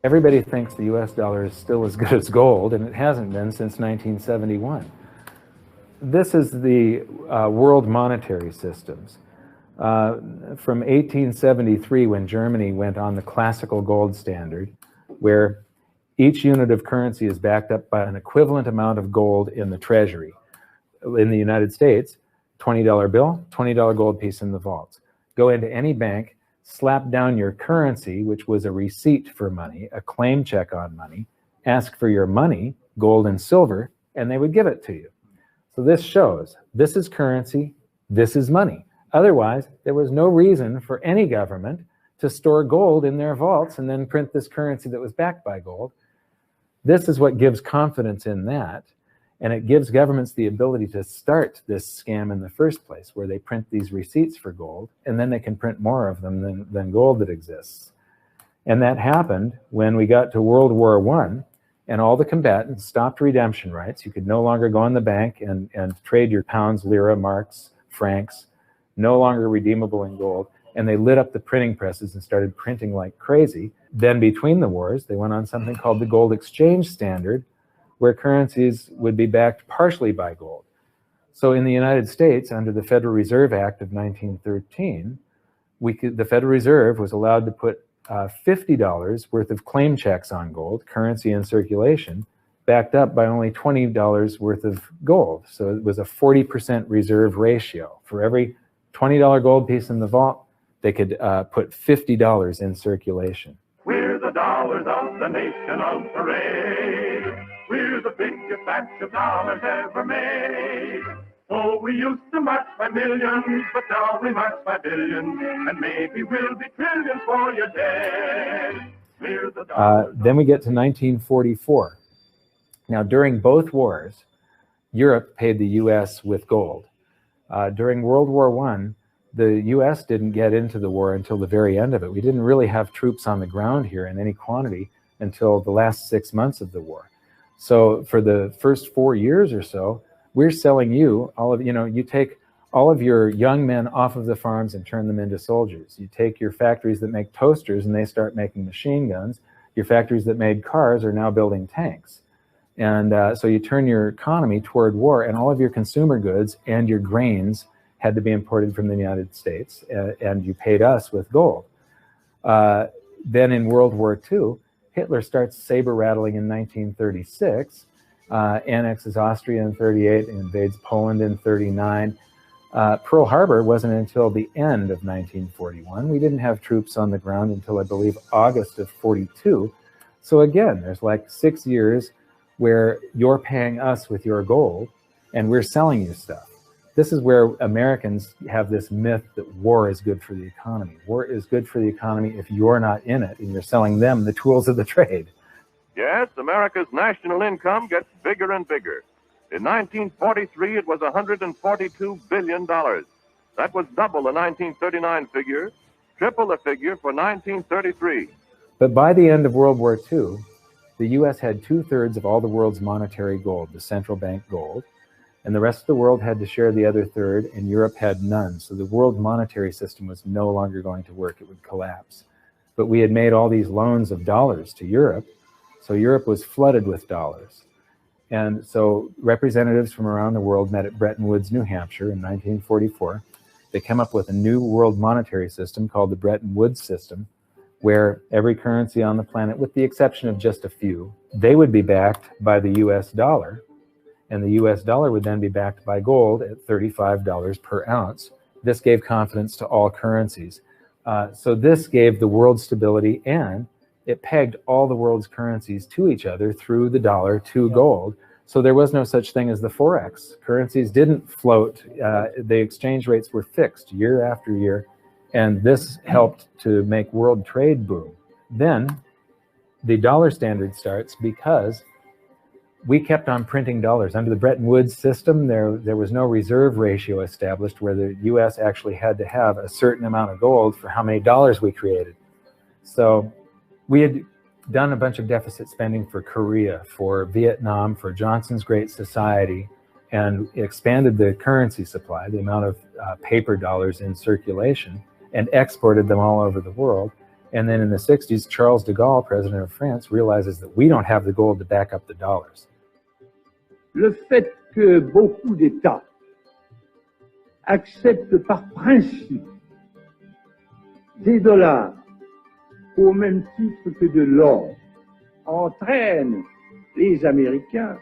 Everybody thinks the US dollar is still as good as gold, and it hasn't been since 1971. This is the world monetary systems. From 1873, when Germany went on the classical gold standard, where each unit of currency is backed up by an equivalent amount of gold in the treasury. In the United States, $20 bill, $20 gold piece in the vaults. Go into any bank, slap down your currency, which was a receipt for money, a claim check on money, ask for your money, gold and silver, and they would give it to you. So this shows, this is currency, this is money. Otherwise, there was no reason for any government to store gold in their vaults and then print this currency that was backed by gold. This is what gives confidence in that. And it gives governments the ability to start this scam in the first place, where they print these receipts for gold, and then they can print more of them than gold that exists. And that happened when we got to World War I, and all the combatants stopped redemption rights. You could no longer go in the bank and trade your pounds, lira, marks, francs, no longer redeemable in gold. And they lit up the printing presses and started printing like crazy. Then between the wars, they went on something called the gold exchange standard, where currencies would be backed partially by gold. So in the United States, under the Federal Reserve Act of 1913, the Federal Reserve was allowed to put $50 worth of claim checks on gold, currency in circulation, backed up by only $20 worth of gold. So it was a 40% reserve ratio. For every $20 gold piece in the vault, they could put $50 in circulation. We're the dollars of the nation of parade. We're the biggest batch of dollars ever made. Oh, we used to march by millions, but now we march by billions, and maybe we'll be trillions for your day. We're the dollars. Then we get to 1944. Now, during both wars, Europe paid the US with gold. During World War I, the US didn't get into the war until the very end of it. We didn't really have troops on the ground here in any quantity until the last 6 months of the war. So for the first 4 years or so, we're selling you all of, you take all of your young men off of the farms and turn them into soldiers. You take your factories that make toasters and they start making machine guns. Your factories that made cars are now building tanks. And so you turn your economy toward war, and all of your consumer goods and your grains had to be imported from the United States, and you paid us with gold. Then in World War II, Hitler starts saber rattling in 1936, annexes Austria in 38, invades Poland in 39. Pearl Harbor wasn't until the end of 1941. We didn't have troops on the ground until, I believe, August of 42. So again, there's like 6 years where you're paying us with your gold and we're selling you stuff. This is where Americans have this myth that war is good for the economy. War is good for the economy if you're not in it and you're selling them the tools of the trade. Yes, America's national income gets bigger and bigger. In 1943, it was $142 billion. That was double the 1939 figure, triple the figure for 1933. But by the end of World War II, the US had 2/3 of all the world's monetary gold, the central bank gold, and the rest of the world had to share the other third, and Europe had none. So the world monetary system was no longer going to work. It would collapse. But we had made all these loans of dollars to Europe, so Europe was flooded with dollars. And so representatives from around the world met at Bretton Woods, New Hampshire in 1944. They came up with a new world monetary system called the Bretton Woods system, where every currency on the planet, with the exception of just a few, they would be backed by the US dollar, and the US dollar would then be backed by gold at $35 per ounce. This gave confidence to all currencies. So this gave the world stability, and it pegged all the world's currencies to each other through the dollar to gold, So there was no such thing as the Forex. Currencies didn't float. The exchange rates were fixed year after year, and this helped to make world trade boom. Then the dollar standard starts because we kept on printing dollars. Under the Bretton Woods system, there was no reserve ratio established where the US actually had to have a certain amount of gold for how many dollars we created. So we had done a bunch of deficit spending for Korea, for Vietnam, for Johnson's Great Society, and expanded the currency supply, the amount of paper dollars in circulation, and exported them all over the world. And then in the 60s, Charles de Gaulle, president of France, realizes that we don't have the gold to back up the dollars. Le fait que beaucoup d'États acceptent par principe des dollars au même titre que de l'or entraîne les Américains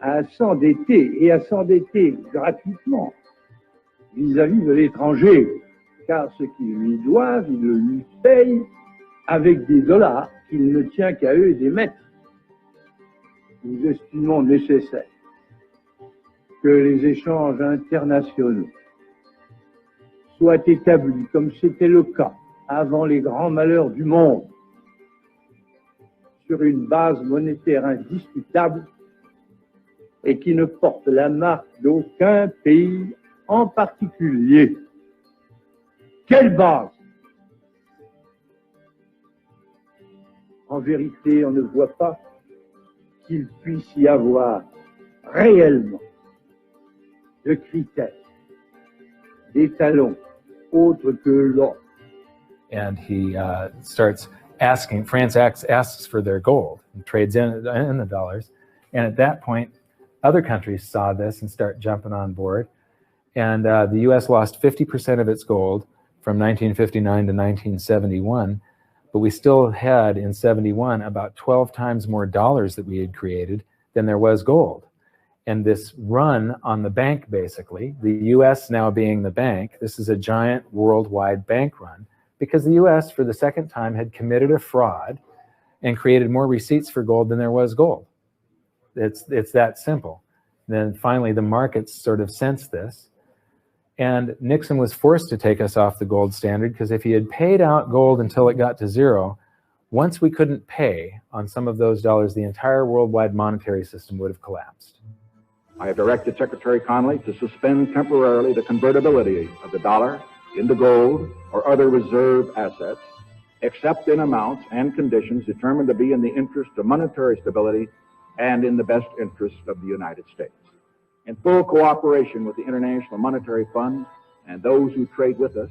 à s'endetter et à s'endetter gratuitement vis-à-vis de l'étranger, car ce qu'ils lui doivent, ils le lui payent avec des dollars qu'il ne tient qu'à eux d'émettre. Nous estimons nécessaire que les échanges internationaux soient établis comme c'était le cas avant les grands malheurs du monde, sur une base monétaire indiscutable et qui ne porte la marque d'aucun pays en particulier. Quelle base? En vérité, on ne voit pas qu'il puisse y avoir réellement de critères, d'étalons autres que l'or. And he starts asking, France asks for their gold and trades in the dollars. And at that point, other countries saw this and start jumping on board. And the US lost 50% of its gold from 1959 to 1971. But we still had, in 71, about 12 times more dollars that we had created than there was gold. And this run on the bank, basically, the US now being the bank, this is a giant worldwide bank run, because the US, for the second time, had committed a fraud and created more receipts for gold than there was gold. It's that simple. Then finally, the markets sort of sensed this. And Nixon was forced to take us off the gold standard, because if he had paid out gold until it got to zero, once we couldn't pay on some of those dollars, the entire worldwide monetary system would have collapsed. I have directed Secretary Connally to suspend temporarily the convertibility of the dollar into gold or other reserve assets, except in amounts and conditions determined to be in the interest of monetary stability and in the best interest of the United States. In full cooperation with the International Monetary Fund and those who trade with us,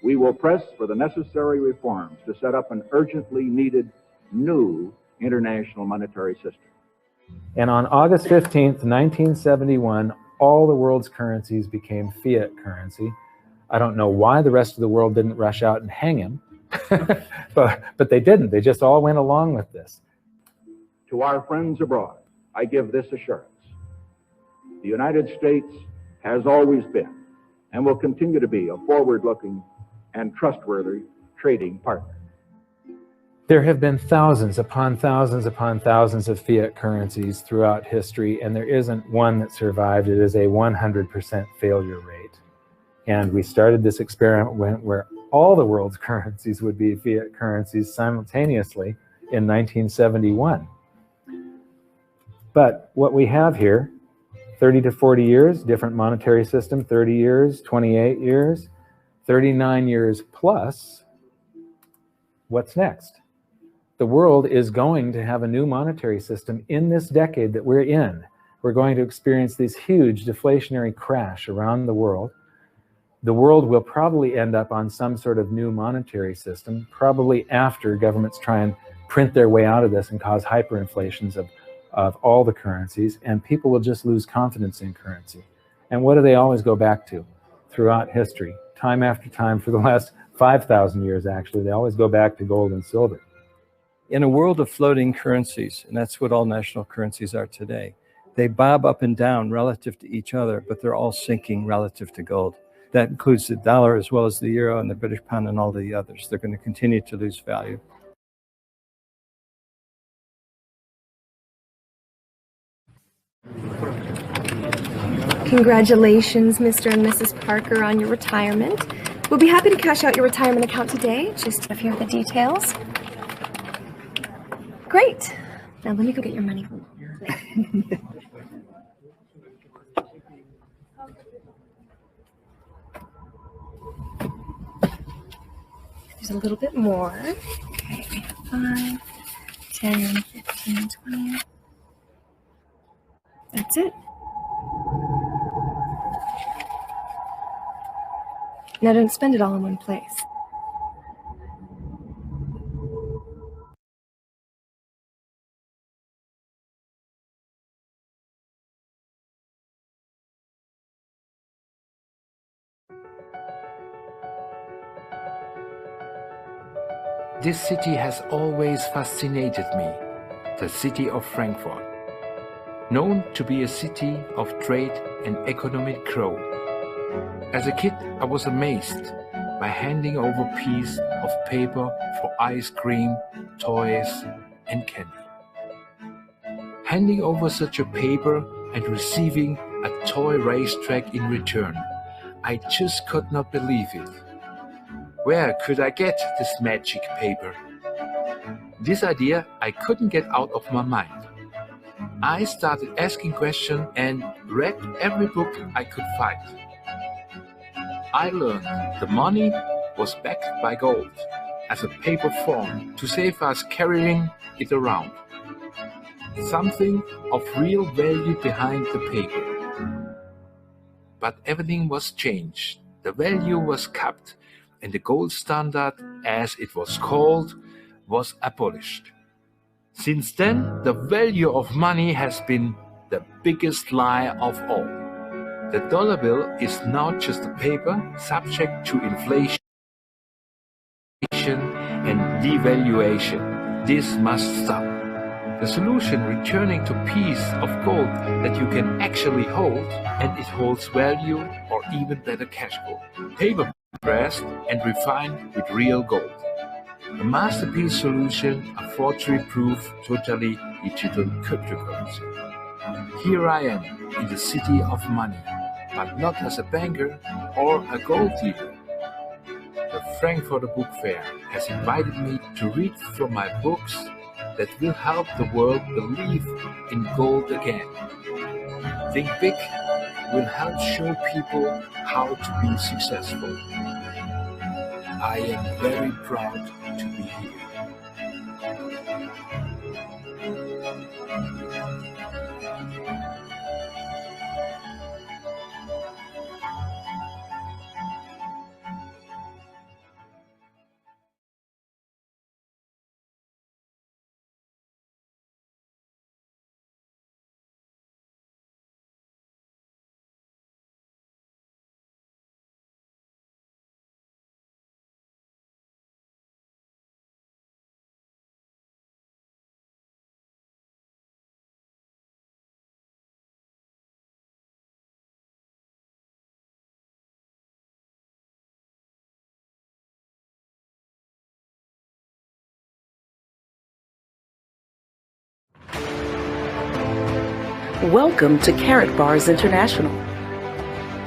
we will press for the necessary reforms to set up an urgently needed new international monetary system. And on August 15th, 1971, all the world's currencies became fiat currency. I don't know why the rest of the world didn't rush out and hang him, but they didn't. They just all went along with this. To our friends abroad, I give this assurance. The United States has always been and will continue to be a forward-looking and trustworthy trading partner. There have been thousands upon thousands upon thousands of fiat currencies throughout history, and there isn't one that survived. It is a 100% failure rate. And we started this experiment where all the world's currencies would be fiat currencies simultaneously in 1971. But what we have here, 30 to 40 years, different monetary system, 30 years, 28 years, 39 years plus, what's next? The world is going to have a new monetary system in this decade that we're in. We're going to experience this huge deflationary crash around the world. The world will probably end up on some sort of new monetary system, probably after governments try and print their way out of this and cause hyperinflations of all the currencies, and people will just lose confidence in currency. And what do they always go back to throughout history? Time after time, for the last 5,000 years actually, they always go back to gold and silver. In a world of floating currencies, and that's what all national currencies are today, they bob up and down relative to each other, but they're all sinking relative to gold. That includes the dollar as well as the euro and the British pound and all the others. They're going to continue to lose value. Congratulations, Mr. and Mrs. Parker, on your retirement. We'll be happy to cash out your retirement account today. Just a few of the details. Great. Now let me go get your money. There's a little bit more. Okay, we have 5, 10, 15, 20. That's it. Now don't spend it all in one place. This city has always fascinated me, the city of Frankfurt. Known to be a city of trade and economic growth. As a kid, I was amazed by handing over a piece of paper for ice cream, toys, and candy. Handing over such a paper and receiving a toy racetrack in return, I just could not believe it. Where could I get this magic paper? This idea I couldn't get out of my mind. I started asking questions and read every book I could find. I learned the money was backed by gold as a paper form to save us carrying it around. Something of real value behind the paper. But everything was changed. The value was capped, and the gold standard, as it was called, was abolished. Since then, the value of money has been the biggest lie of all. The dollar bill is now just a paper subject to inflation and devaluation. This must stop. The solution returning to a piece of gold that you can actually hold, and it holds value or even better cash flow. Paper pressed and refined with real gold. A masterpiece solution, a forgery-proof, totally digital cryptocurrency. Here I am in the city of money, but not as a banker or a gold dealer. The Frankfurter Book Fair has invited me to read from my books that will help the world believe in gold again. Think Big will help show people how to be successful. I am very proud to be here. Welcome to Karatbars International.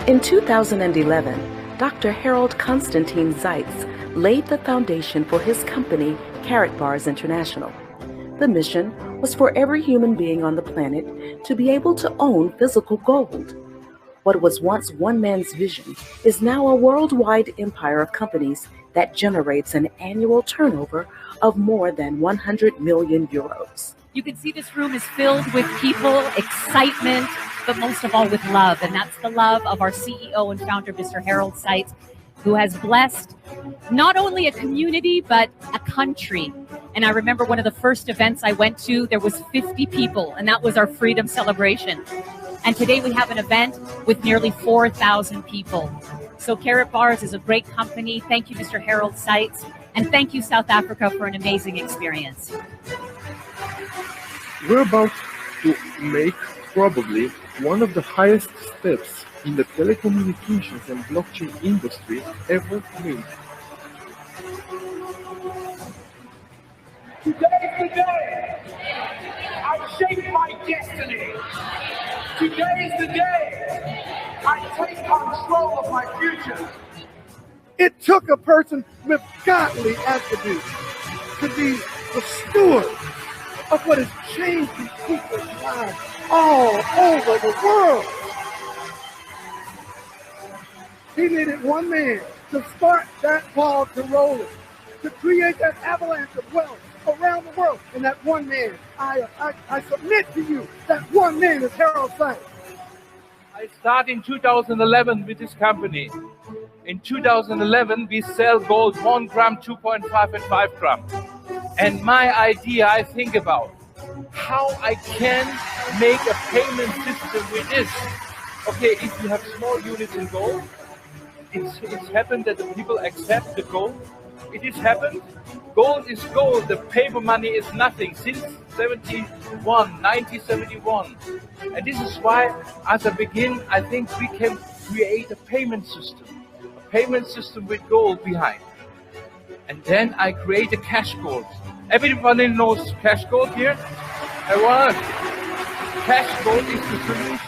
In 2011, Dr. Harold Constantine Zeitz laid the foundation for his company, Karatbars International. The mission was for every human being on the planet to be able to own physical gold. What was once one man's vision is now a worldwide empire of companies that generates an annual turnover of more than 100 million euros. You can see this room is filled with people, excitement, but most of all with love. And that's the love of our CEO and founder, Mr. Harold Zeitz, who has blessed not only a community, but a country. And I remember one of the first events I went to, there was 50 people, and that was our freedom celebration. And today we have an event with nearly 4,000 people. So Karatbars is a great company. Thank you, Mr. Harold Zeitz. And thank you, South Africa, for an amazing experience. We're about to make probably one of the highest steps in the telecommunications and blockchain industry ever made. Today is the day I shape my destiny. Today is the day I take control of my future. It took a person with godly attributes to be the steward of what is changing people's lives all over the world. He needed one man to start that ball to rolling, to create that avalanche of wealth around the world. And that one man, I submit to you, that one man is Harold Seitz. I started in 2011 with this company. In 2011, we sell gold 1 gram, 2.5 and 5 gram. And my idea, I think about how I can make a payment system with this. Okay, if you have small units in gold, it's happened that the people accept the gold. It is happened. Gold is gold. The paper money is nothing since 1971. And this is why, as I begin, I think we can create a payment system with gold behind. And then I create a cash gold. Everybody knows cash gold here? Cash gold is the solution.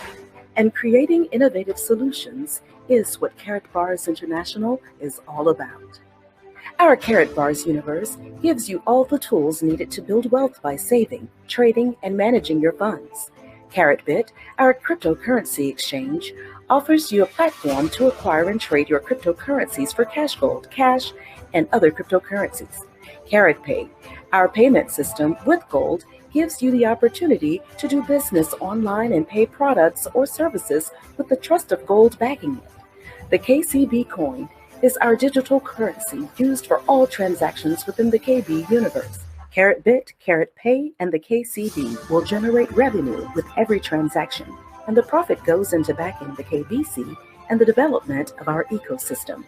And creating innovative solutions is what Karatbars International is all about. Our Karatbars universe gives you all the tools needed to build wealth by saving, trading, and managing your funds. Karatbit, our cryptocurrency exchange, offers you a platform to acquire and trade your cryptocurrencies for cash gold, cash, and other cryptocurrencies. Karatpay, our payment system with gold, gives you the opportunity to do business online and pay products or services with the trust of gold backing it. The KCB coin is our digital currency used for all transactions within the KB universe. Karatbit, Karatpay, and the KCB will generate revenue with every transaction, and the profit goes into backing the KBC and the development of our ecosystem.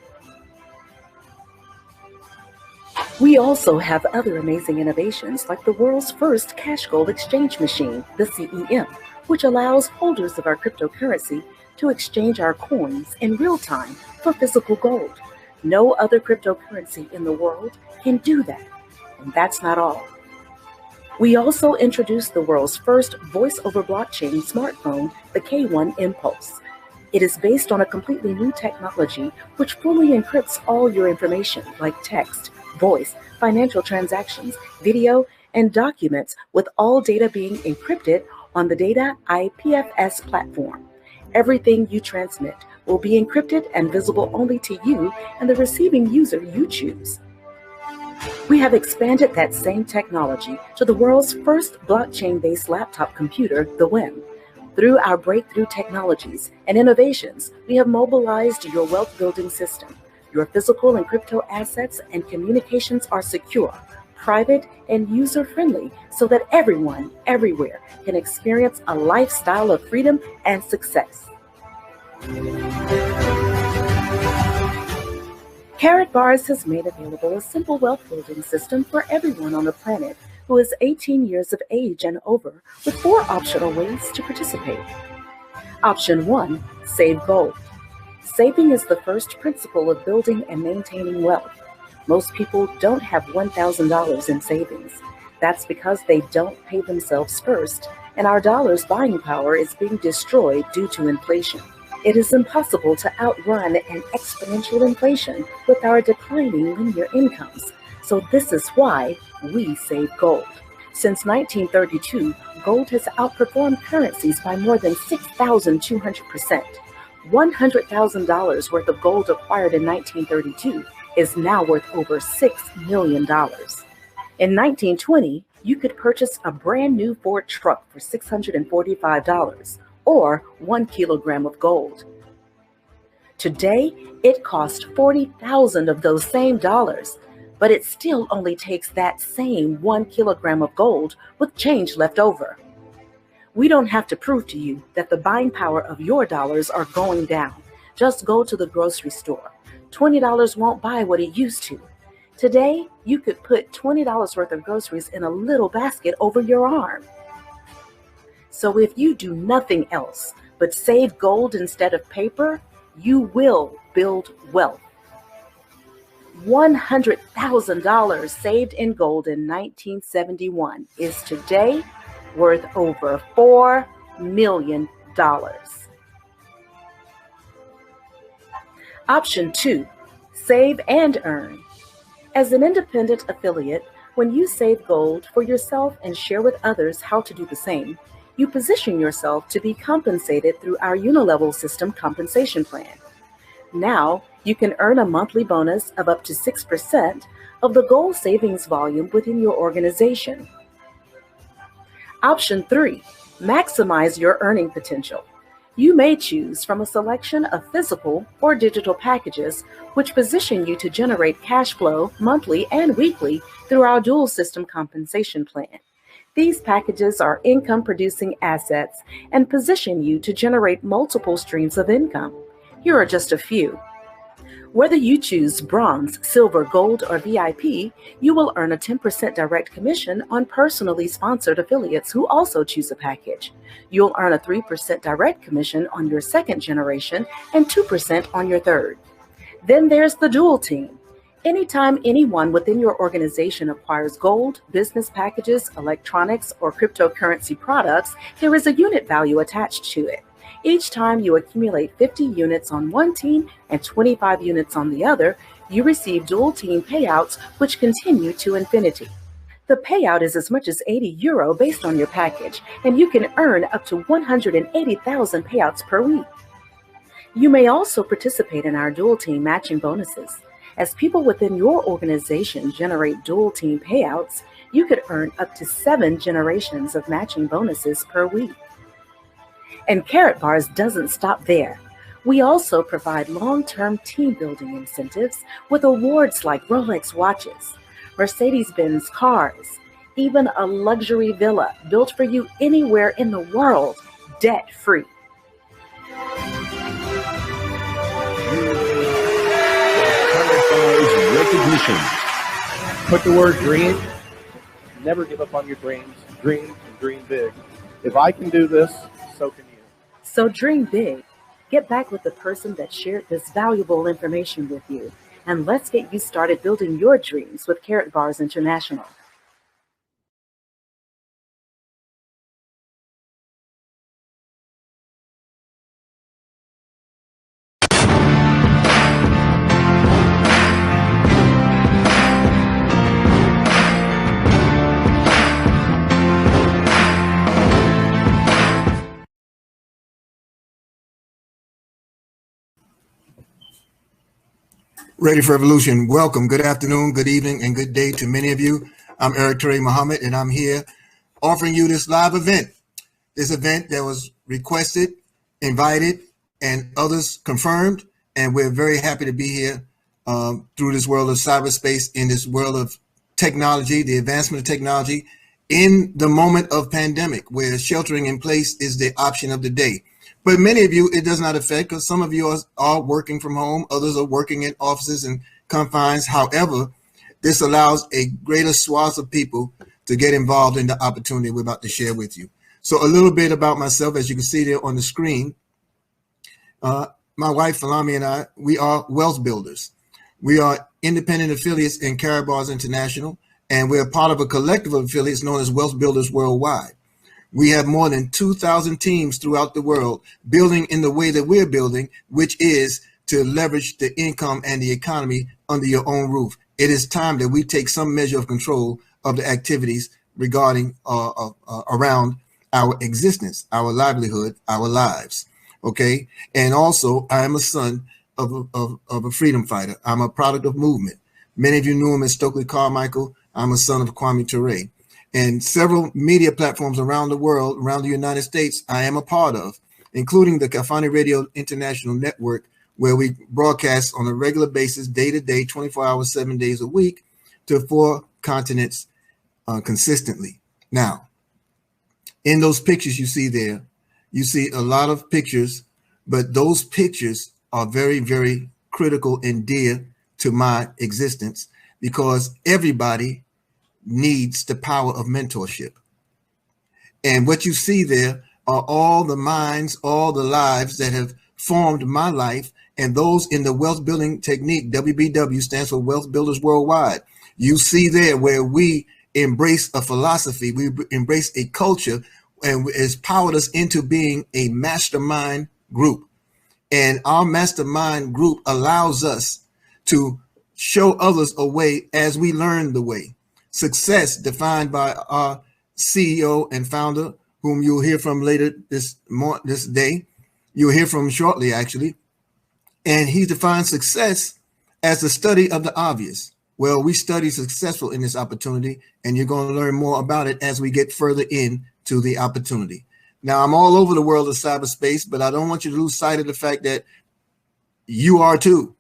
We also have other amazing innovations like the world's first cash gold exchange machine, the CEM, which allows holders of our cryptocurrency to exchange our coins in real time for physical gold. No other cryptocurrency in the world can do that. And that's not all. We also introduced the world's first voice-over blockchain smartphone, the K1 Impulse. It is based on a completely new technology which fully encrypts all your information like text, voice, financial transactions, video, and documents, with all data being encrypted on the Data IPFS platform. Everything you transmit will be encrypted and visible only to you and the receiving user you choose. We have expanded that same technology to the world's first blockchain-based laptop computer, the WIM. Through our breakthrough technologies and innovations, we have mobilized your wealth-building system. Your physical and crypto assets and communications are secure, private, and user-friendly so that everyone, everywhere, can experience a lifestyle of freedom and success. Karatbars has made available a simple wealth-building system for everyone on the planet who is 18 years of age and over, with 4 optional ways to participate. Option 1, save gold. Saving is the first principle of building and maintaining wealth. Most people don't have $1,000 in savings. That's because they don't pay themselves first, and our dollar's buying power is being destroyed due to inflation. It is impossible to outrun an exponential inflation with our declining linear incomes. So this is why we save gold. Since 1932, gold has outperformed currencies by more than 6,200%. $100,000 worth of gold acquired in 1932 is now worth over $6 million. In 1920, you could purchase a brand new Ford truck for $645 or 1 kilogram of gold. Today, it costs 40,000 of those same dollars, but it still only takes that same 1 kilogram of gold with change left over. We don't have to prove to you that the buying power of your dollars are going down. Just go to the grocery store. $20 won't buy what it used to. Today, you could put $20 worth of groceries in a little basket over your arm. So if you do nothing else but save gold instead of paper, you will build wealth. $100,000 saved in gold in 1971 is today worth over $4 million. Option 2, save and earn. As an independent affiliate, when you save gold for yourself and share with others how to do the same, you position yourself to be compensated through our unilevel system compensation plan. Now, you can earn a monthly bonus of up to 6% of the gold savings volume within your organization. Option 3, maximize your earning potential. You may choose from a selection of physical or digital packages which position you to generate cash flow monthly and weekly through our dual system compensation plan. These packages are income-producing assets and position you to generate multiple streams of income. Here are just a few. Whether you choose bronze, silver, gold, or VIP, you will earn a 10% direct commission on personally sponsored affiliates who also choose a package. You'll earn a 3% direct commission on your second generation and 2% on your third. Then there's the dual team. Anytime anyone within your organization acquires gold, business packages, electronics, or cryptocurrency products, there is a unit value attached to it. Each time you accumulate 50 units on one team and 25 units on the other, you receive dual team payouts which continue to infinity. The payout is as much as €80 based on your package, and you can earn up to 180,000 payouts per week. You may also participate in our dual team matching bonuses. As people within your organization generate dual team payouts, you could earn up to 7 generations of matching bonuses per week. And Karatbars doesn't stop there. We also provide long-term team-building incentives with awards like Rolex watches, Mercedes-Benz cars, even a luxury villa built for you anywhere in the world, debt-free. Recognition. Put the word dream. Never give up on your dreams. Dream and dream big. If I can do this, so can you. So dream big. Get back with the person that shared this valuable information with you, and let's get you started building your dreams with Karatbars International. Ready for Evolution. Welcome. Good afternoon, good evening, and good day to many of you. I'm Eric Terry Muhammad, and I'm here offering you this live event. This event that was requested, invited, and others confirmed. And we're very happy to be here through this world of cyberspace, in this world of technology, the advancement of technology, in the moment of pandemic, where sheltering in place is the option of the day. But many of you, it does not affect, because some of you are working from home. Others are working in offices and confines. However, this allows a greater swath of people to get involved in the opportunity we're about to share with you. So a little bit about myself, as you can see there on the screen. My wife, Falami, and I, we are wealth builders. We are independent affiliates in Karatbars International, and we're part of a collective of affiliates known as Wealth Builders Worldwide. We have more than 2,000 teams throughout the world building in the way that we're building, which is to leverage the income and the economy under your own roof. It is time that we take some measure of control of the activities regarding around our existence, our livelihood, our lives. Okay. And also, I am a son of a freedom fighter. I'm a product of movement. Many of you knew him as Stokely Carmichael. I'm a son of Kwame Ture. And several media platforms around the world, around the United States, I am a part of, including the Kafani Radio International Network, where we broadcast on a regular basis, day to day, 24 hours, 7 days a week, to 4 continents consistently. Now, in those pictures you see there, you see a lot of pictures, but those pictures are very, very critical and dear to my existence, because everybody needs the power of mentorship. And what you see there are all the minds, all the lives that have formed my life, and those in the wealth building technique. WBW stands for Wealth Builders Worldwide. You see there where we embrace a philosophy, we embrace a culture, and it's powered us into being a mastermind group. And our mastermind group allows us to show others a way as we learn the way. Success defined by our CEO and founder, whom you'll hear from later this day. You'll hear from shortly, actually. And he defines success as the study of the obvious. Well, we study successful in this opportunity, and you're going to learn more about it as we get further into the opportunity. Now, I'm all over the world of cyberspace, but I don't want you to lose sight of the fact that you are too.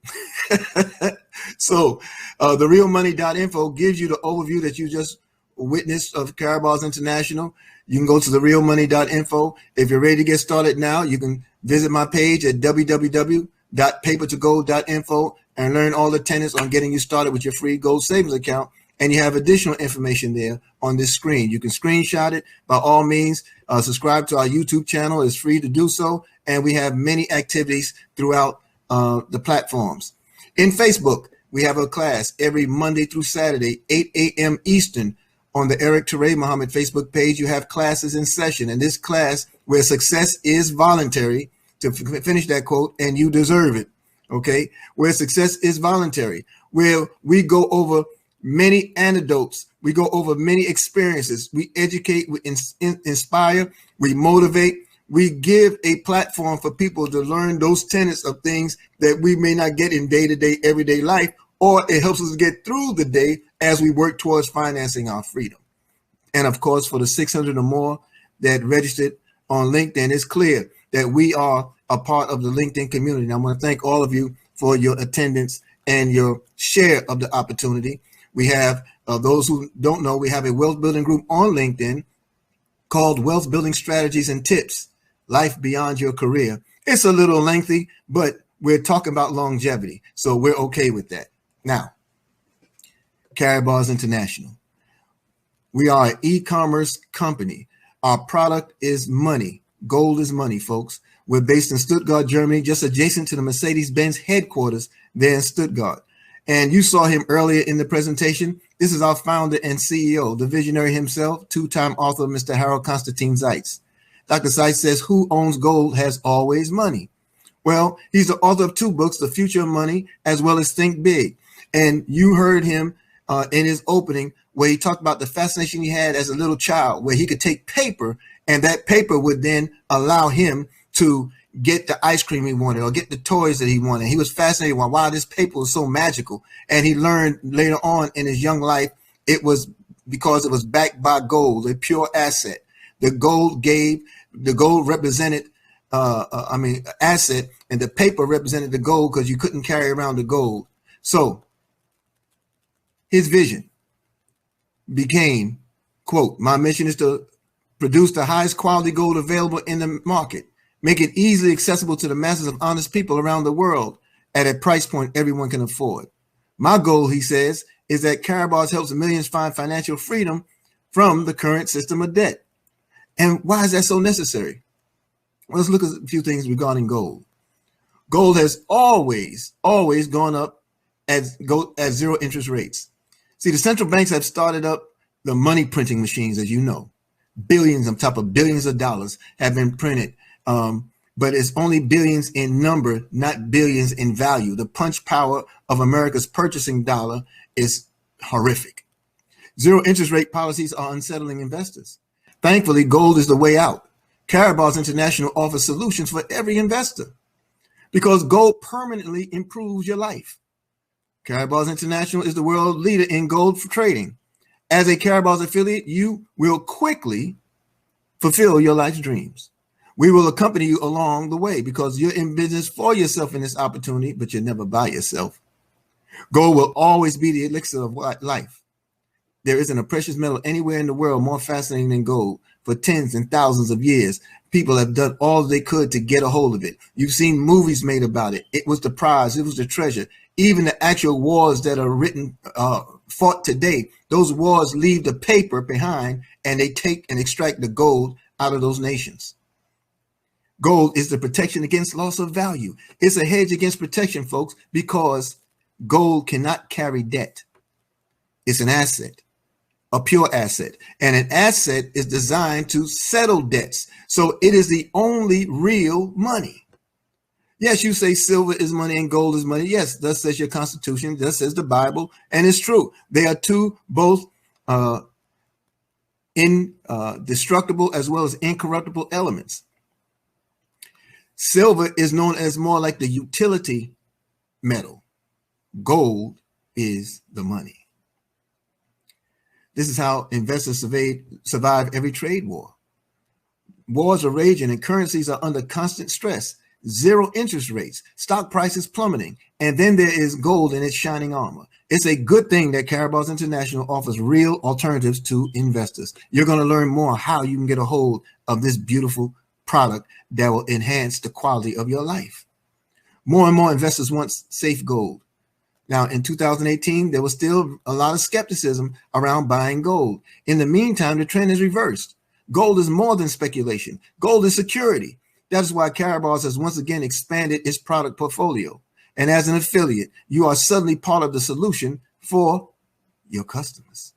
So therealmoney.info gives you the overview that you just witnessed of Karatbars International. You can go to therealmoney.info. If you're ready to get started now, you can visit my page at www.papertogold.info and learn all the tenets on getting you started with your free gold savings account. And you have additional information there on this screen. You can screenshot it by all means. Subscribe to our YouTube channel. It's free to do so. And we have many activities throughout the platforms. In Facebook, we have a class every Monday through Saturday, 8 a.m. Eastern. On the Eric Teray Muhammad Facebook page, you have classes in session. And this class, where success is voluntary, to finish that quote, and you deserve it, okay? Where success is voluntary, where we go over many anecdotes, we go over many experiences, we educate, we inspire, we motivate, we give a platform for people to learn those tenets of things that we may not get in day-to-day, everyday life, or it helps us get through the day as we work towards financing our freedom. And of course, for the 600 or more that registered on LinkedIn, it's clear that we are a part of the LinkedIn community. And I want to thank all of you for your attendance and your share of the opportunity. We have, those who don't know, we have a wealth building group on LinkedIn called Wealth Building Strategies and Tips, Life Beyond Your Career. It's a little lengthy, but we're talking about longevity, so we're okay with that. Now, Karatbars International. We are an e-commerce company. Our product is money. Gold is money, folks. We're based in Stuttgart, Germany, just adjacent to the Mercedes-Benz headquarters there in Stuttgart. And you saw him earlier in the presentation. This is our founder and CEO, the visionary himself, two-time author, Mr. Harold Constantine Zeitz. Dr. Zeitz says, who owns gold has always money. Well, he's the author of two books, The Future of Money, as well as Think Big. And you heard him in his opening where he talked about the fascination he had as a little child, where he could take paper and that paper would then allow him to get the ice cream he wanted or get the toys that he wanted. He was fascinated by why this paper was so magical. And he learned later on in his young life, it was because it was backed by gold, a pure asset. The gold represented, asset, and the paper represented the gold because you couldn't carry around the gold. So his vision became, quote, my mission is to produce the highest quality gold available in the market, make it easily accessible to the masses of honest people around the world at a price point everyone can afford. My goal, he says, is that Karatbars helps millions find financial freedom from the current system of debt. And why is that so necessary? Well, let's look at a few things regarding gold. Gold has always gone up at zero interest rates. See, the central banks have started up the money printing machines, as you know. Billions on top of billions of dollars have been printed, but it's only billions in number, not billions in value. The punch power of America's purchasing dollar is horrific. Zero interest rate policies are unsettling investors. Thankfully, gold is the way out. Karatbars International offers solutions for every investor because gold permanently improves your life. Karatbars International is the world leader in gold for trading. As a Karatbars affiliate, you will quickly fulfill your life's dreams. We will accompany you along the way because you're in business for yourself in this opportunity, but you're never by yourself. Gold will always be the elixir of life. There isn't a precious metal anywhere in the world more fascinating than gold. For tens and thousands of years, people have done all they could to get a hold of it. You've seen movies made about it. It was the prize. It was the treasure. Even the actual wars that are written, fought today, those wars leave the paper behind and they take and extract the gold out of those nations. Gold is the protection against loss of value. It's a hedge against protection, folks, because gold cannot carry debt. It's an asset. a pure asset. And an asset is designed to settle debts. So it is the only real money. Yes, you say silver is money and gold is money. Yes, thus says your Constitution, thus says the Bible, and it's true. They are two both indestructible as well as incorruptible elements. Silver is known as more like the utility metal. Gold is the money. This is how investors survive every trade war. Wars are raging and currencies are under constant stress. Zero interest rates, stock prices plummeting, and then there is gold in its shining armor. It's a good thing that Karatbars International offers real alternatives to investors. You're going to learn more how you can get a hold of this beautiful product that will enhance the quality of your life. More and more investors want safe gold. Now, in 2018, there was still a lot of skepticism around buying gold. In the meantime, the trend is reversed. Gold is more than speculation. Gold is security. That is why Karatbars has once again expanded its product portfolio. And as an affiliate, you are suddenly part of the solution for your customers.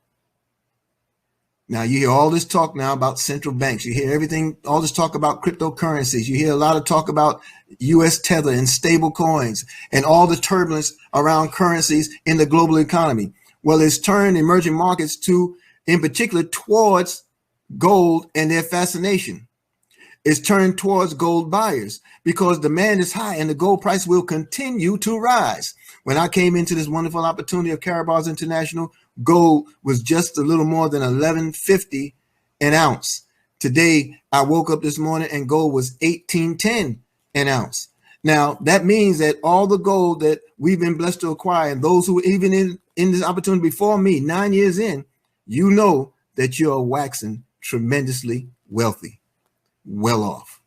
Now, you hear all this talk now about central banks. You hear everything, all this talk about cryptocurrencies. You hear a lot of talk about U.S. tether and stable coins and all the turbulence around currencies in the global economy. Well, it's turned emerging markets to, in particular, towards gold and their fascination. It's turned towards gold buyers because demand is high and the gold price will continue to rise. When I came into this wonderful opportunity of Karatbars International, gold was just a little more than $11.50 an ounce. Today, I woke up this morning and gold was $18.10 an ounce. Now, that means that all the gold that we've been blessed to acquire, and those who even in this opportunity before me, 9 years in, you know that you're waxing tremendously wealthy, well off.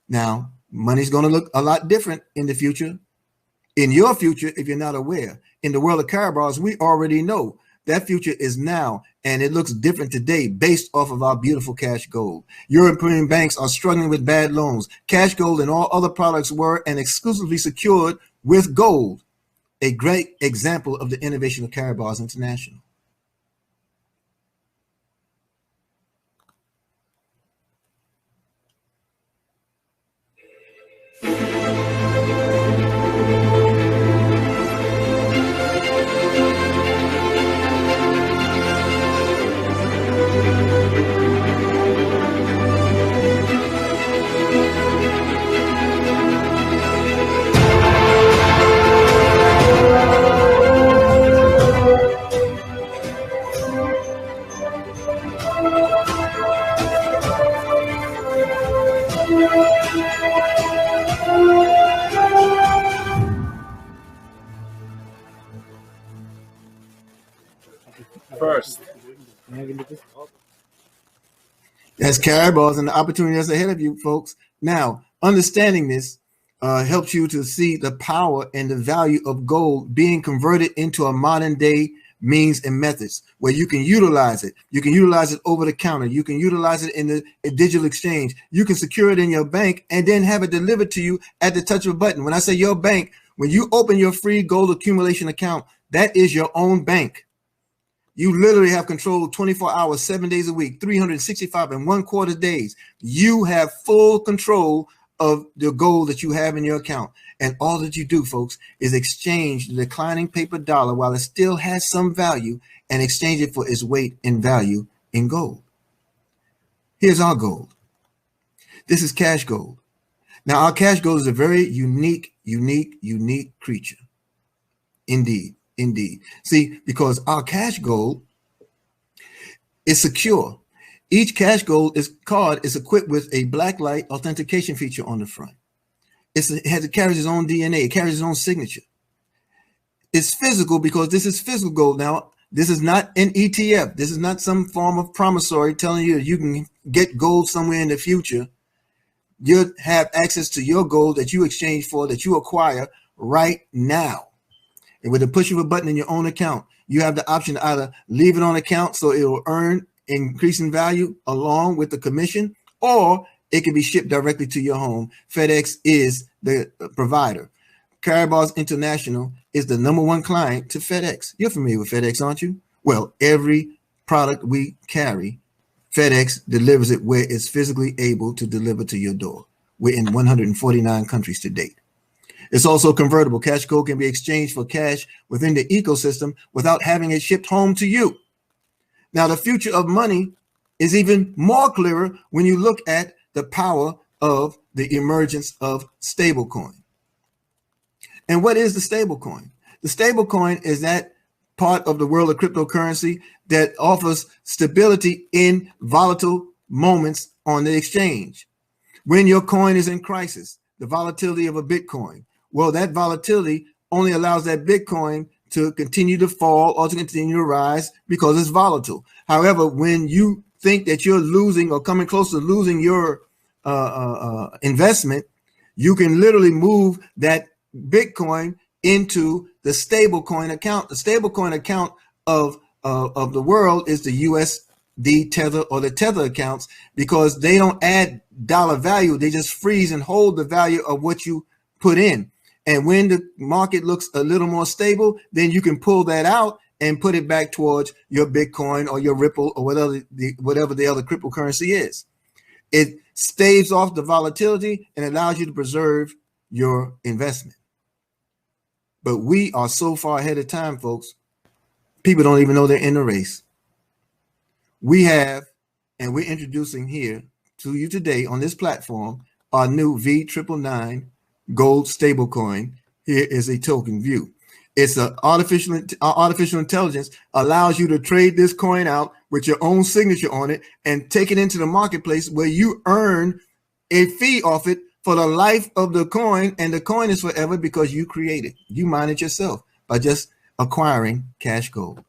Now, money's going to look a lot different in the future. In your future, if you're not aware, in the world of Karatbars, we already know that future is now, and it looks different today based off of our beautiful cash gold. European banks are struggling with bad loans. Cash gold and all other products were and exclusively secured with gold. A great example of the innovation of Karatbars International. First. That's Karatbars and the opportunity that's ahead of you, folks. Now, understanding this helps you to see the power and the value of gold being converted into a modern day means and methods where you can utilize it. You can utilize it over the counter. You can utilize it in the digital exchange. You can secure it in your bank and then have it delivered to you at the touch of a button. When I say your bank, when you open your free gold accumulation account, that is your own bank. You literally have control 24 hours, 7 days a week, 365 and 1/4 days. You have full control of the gold that you have in your account. And all that you do, folks, is exchange the declining paper dollar while it still has some value and exchange it for its weight in value in gold. Here's our gold. This is cash gold. Now, our cash gold is a very unique creature. Indeed. Indeed. See, because our cash gold is secure. Each cash gold card is equipped with a blacklight authentication feature on the front. It carries its own DNA. It carries its own signature. It's physical because this is physical gold. Now, this is not an ETF. This is not some form of promissory telling you that you can get gold somewhere in the future. You have access to your gold that you exchange for, that you acquire right now. And with the push of a button in your own account, you have the option to either leave it on account so it will earn increasing value along with the commission, or it can be shipped directly to your home. FedEx is the provider. Karatbars International is the #1 client to FedEx. You're familiar with FedEx, aren't you? Well, every product we carry, FedEx delivers it where it's physically able to deliver to your door. We're in 149 countries to date. It's also convertible. Cash Gold can be exchanged for cash within the ecosystem without having it shipped home to you. Now, the future of money is even more clearer when you look at the power of the emergence of stablecoin. And what is the stablecoin? The stablecoin is that part of the world of cryptocurrency that offers stability in volatile moments on the exchange. When your coin is in crisis, the volatility of a Bitcoin, well, that volatility only allows that Bitcoin to continue to fall or to continue to rise because it's volatile. However, when you think that you're losing or coming close to losing your investment, you can literally move that Bitcoin into the stablecoin account. The stablecoin account of the world is the USD Tether or the Tether accounts, because they don't add dollar value. They just freeze and hold the value of what you put in. And when the market looks a little more stable, then you can pull that out and put it back towards your Bitcoin or your Ripple or whatever the other cryptocurrency is. It staves off the volatility and allows you to preserve your investment. But we are so far ahead of time, folks. People don't even know they're in the race. We have, and we're introducing here to you today on this platform, our new V999 gold stablecoin. Here is a token view. It's an artificial intelligence allows you to trade this coin out with your own signature on it and take it into the marketplace where you earn a fee off it for the life of the coin, and the coin is forever because you create it. You mine it yourself by just acquiring Cash Gold.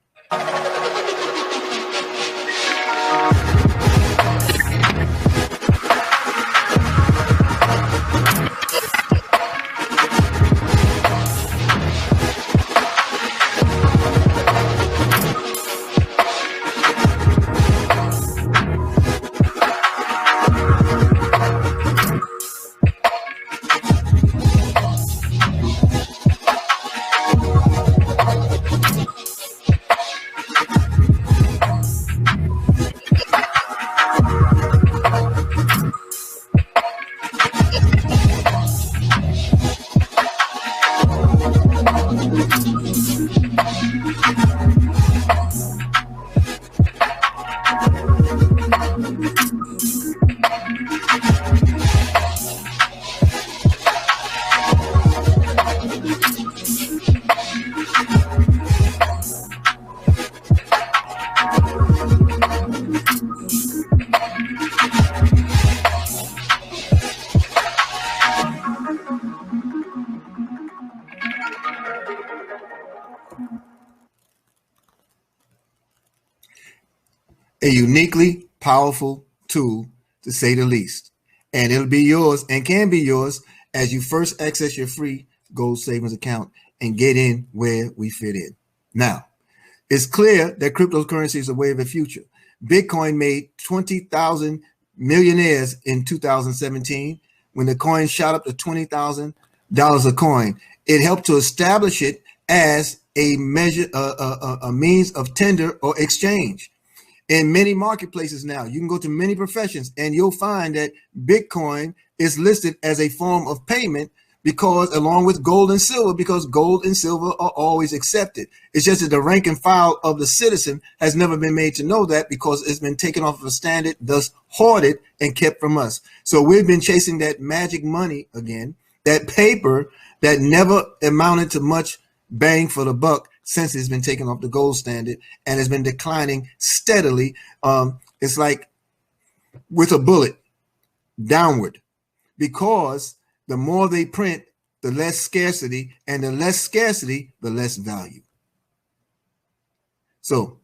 A uniquely powerful tool, to say the least. And it'll be yours and can be yours as you first access your free gold savings account and get in where we fit in. Now, it's clear that cryptocurrency is a way of the future. Bitcoin made 20,000 millionaires in 2017 when the coin shot up to $20,000 a coin. It helped to establish it as a measure, a means of tender or exchange. In many marketplaces now, you can go to many professions and you'll find that Bitcoin is listed as a form of payment because, along with gold and silver, because gold and silver are always accepted. It's just that the rank and file of the citizen has never been made to know that because it's been taken off of the standard, thus hoarded and kept from us. So we've been chasing that magic money again, that paper that never amounted to much bang for the buck since it's been taken off the gold standard and has been declining steadily. It's like with a bullet downward, because the more they print, the less scarcity, and the less scarcity, the less value. So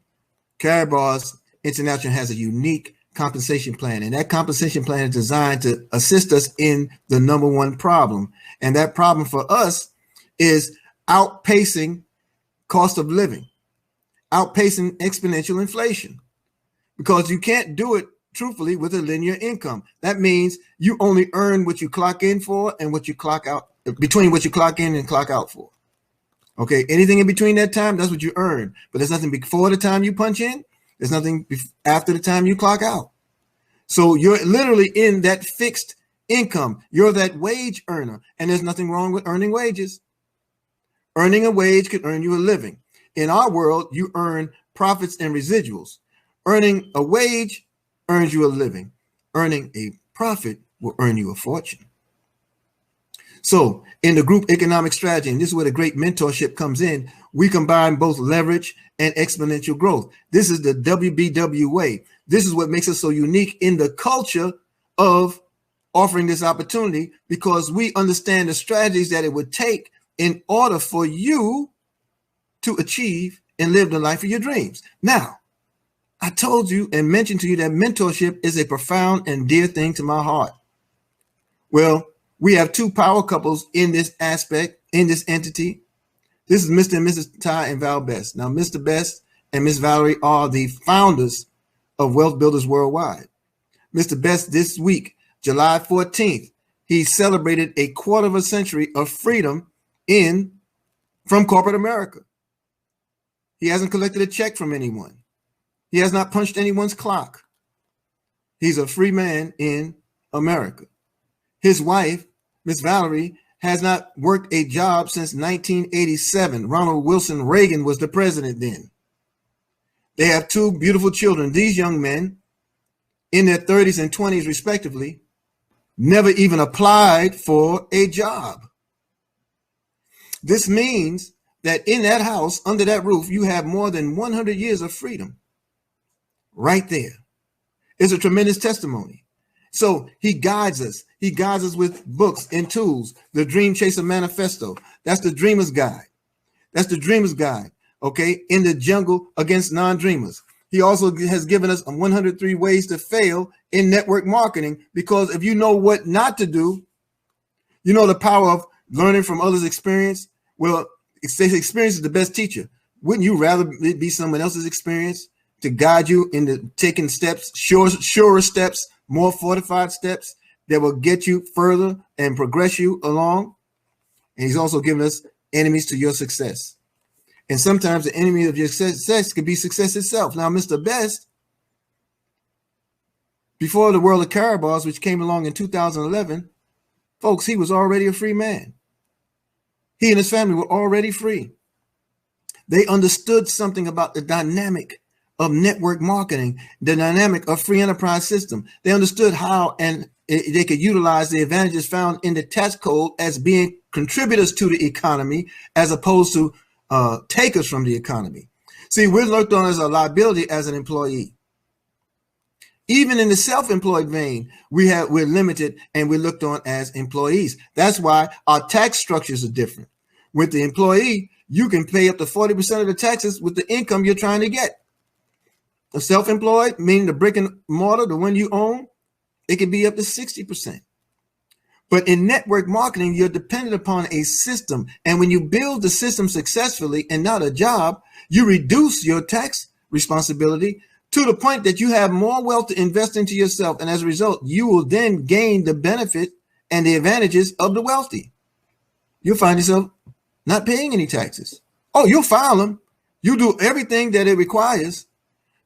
Karatbars International has a unique compensation plan, and that compensation plan is designed to assist us in the number one problem. And that problem for us is outpacing cost of living, outpacing exponential inflation, because you can't do it truthfully with a linear income. That means you only earn what you clock in for and what you clock out, between what you clock in and clock out for. Okay, anything in between that time, that's what you earn. But there's nothing before the time you punch in, There's nothing after the time you clock out. So you're literally in that fixed income. You're that wage earner, and there's nothing wrong with earning wages. Earning a wage can earn you a living. In our world, you earn profits and residuals. Earning a wage earns you a living. Earning a profit will earn you a fortune. So in the group economic strategy, and this is where the great mentorship comes in, we combine both leverage and exponential growth. This is the WBW way. This is what makes us so unique in the culture of offering this opportunity, because we understand the strategies that it would take in order for you to achieve and live the life of your dreams. Now, I told you and mentioned to you that mentorship is a profound and dear thing to my heart. Well, we have two power couples in this aspect, in this entity. This is Mr. and Mrs. Ty and Val Best. Now, Mr. Best and Miss Valerie are the founders of Wealth Builders Worldwide. Mr. Best, this week, July 14th, he celebrated a quarter of a century of freedom from corporate America. He hasn't collected a check from anyone. He has not punched anyone's clock. He's a free man in America. His wife, Miss Valerie, has not worked a job since 1987. Ronald Wilson Reagan was the president then. They have two beautiful children. These young men, in their 30s and 20s respectively, never even applied for a job. This means that in that house, under that roof, you have more than 100 years of freedom. Right there. It's a tremendous testimony. So he guides us. He guides us with books and tools. The Dream Chaser Manifesto. That's the Dreamer's Guide. That's the Dreamer's Guide. Okay. In the Jungle Against Non-Dreamers. He also has given us 103 ways to fail in network marketing, because if you know what not to do, you know the power of learning from others' experience. Well, experience is the best teacher. Wouldn't you rather it be someone else's experience to guide you into taking steps, surer steps, more fortified steps that will get you further and progress you along? And he's also given us enemies to your success. And sometimes the enemy of your success could be success itself. Now, Mr. Best, before the world of Karatbars, which came along in 2011, folks, he was already a free man. He and his family were already free. They understood something about the dynamic of network marketing, the dynamic of free enterprise system. They understood how and they could utilize the advantages found in the tax code as being contributors to the economy, as opposed to takers from the economy. See, we're looked on as a liability as an employee. Even in the self-employed vein, we're limited and we're looked on as employees. That's why our tax structures are different. With the employee, you can pay up to 40% of the taxes with the income you're trying to get. The self-employed, meaning the brick and mortar, the one you own, it can be up to 60%. But in network marketing, you're dependent upon a system. And when you build the system successfully and not a job, you reduce your tax responsibility to the point that you have more wealth to invest into yourself. And as a result, you will then gain the benefit and the advantages of the wealthy. You'll find yourself not paying any taxes. Oh, you'll file them. You do everything that it requires.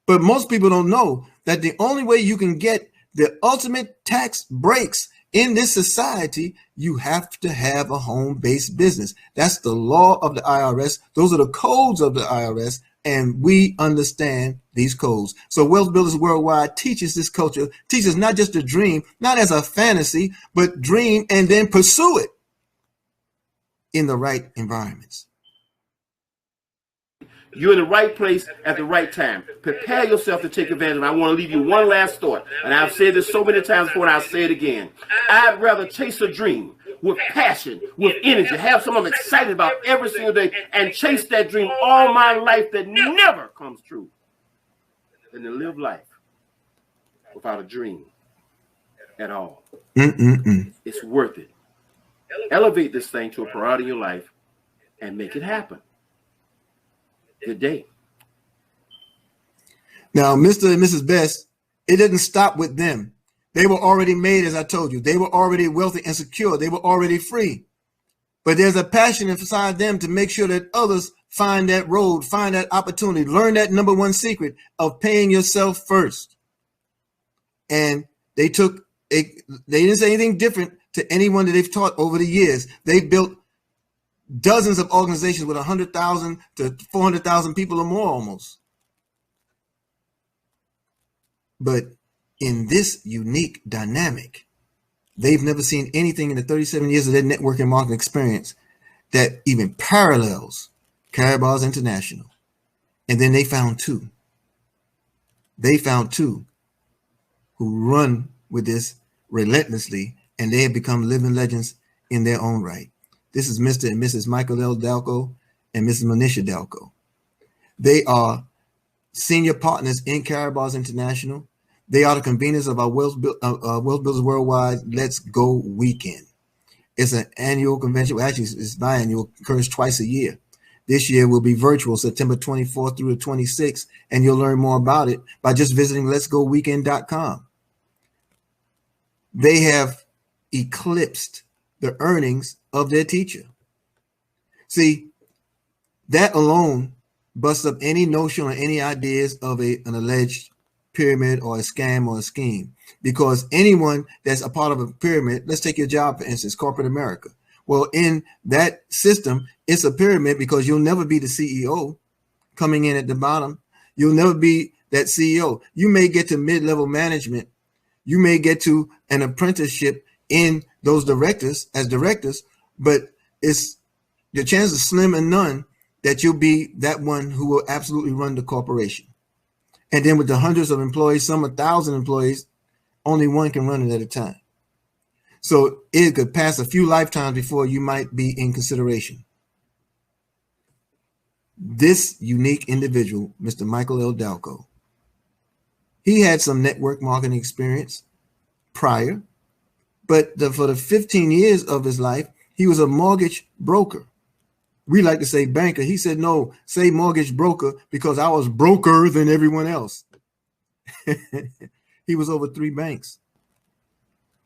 But most people don't know that the only way you can get the ultimate tax breaks in this society, you have to have a home-based business. That's the law of the IRS. Those are the codes of the IRS, and we understand these codes. So Wealth Builders Worldwide teaches this culture, teaches not just a dream, not as a fantasy, but dream and then pursue it in the right environments. You're in the right place at the right time. Prepare yourself to take advantage. And I want to leave you one last thought. And I've said this so many times before, and I'll say it again. I'd rather chase a dream with passion, with energy, have something I'm excited about every single day, and chase that dream all my life that never comes true, than to live life without a dream at all. It's worth it. Elevate this thing to a priority in your life and make it happen. Good day. Now, Mr. and Mrs. Best, it didn't stop with them. They were already made, as I told you. They were already wealthy and secure. They were already free. But there's a passion inside them to make sure that others find that road, find that opportunity, learn that number one secret of paying yourself first. And they didn't say anything different to anyone that they've taught over the years. They built dozens of organizations with 100,000 to 400,000 people or more almost. But in this unique dynamic, they've never seen anything in the 37 years of their networking marketing experience that even parallels Karatbars International. And then they found two. They found two who run with this relentlessly, and they have become living legends in their own right. This is Mr. and Mrs. Michael L. Dalco and Mrs. Manisha Dalco. They are senior partners in Karatbars International. They are the conveners of our Wealth Builders Worldwide Let's Go Weekend. It's an annual convention. Well, actually, it's biannual, occurs twice a year. This year will be virtual, September 24th through the 26th, and you'll learn more about it by just visiting letsgoweekend.com. They have eclipsed the earnings of their teacher. See, that alone busts up any notion or any ideas of an alleged pyramid or a scam or a scheme, because anyone that's a part of a pyramid, let's take your job, for instance, corporate America. Well, in that system, it's a pyramid because you'll never be the CEO coming in at the bottom. You'll never be that CEO. You may get to mid-level management. You may get to an apprenticeship in those directors as directors, but it's the chance is slim and none that you'll be that one who will absolutely run the corporation. And then with the hundreds of employees, some 1,000 employees, only one can run it at a time. So it could pass a few lifetimes before you might be in consideration. This unique individual, Mr. Michael L. Dalco, he had some network marketing experience prior, but for the 15 years of his life, he was a mortgage broker. We like to say banker. He said, no, say mortgage broker because I was broker than everyone else. He was over 3 banks.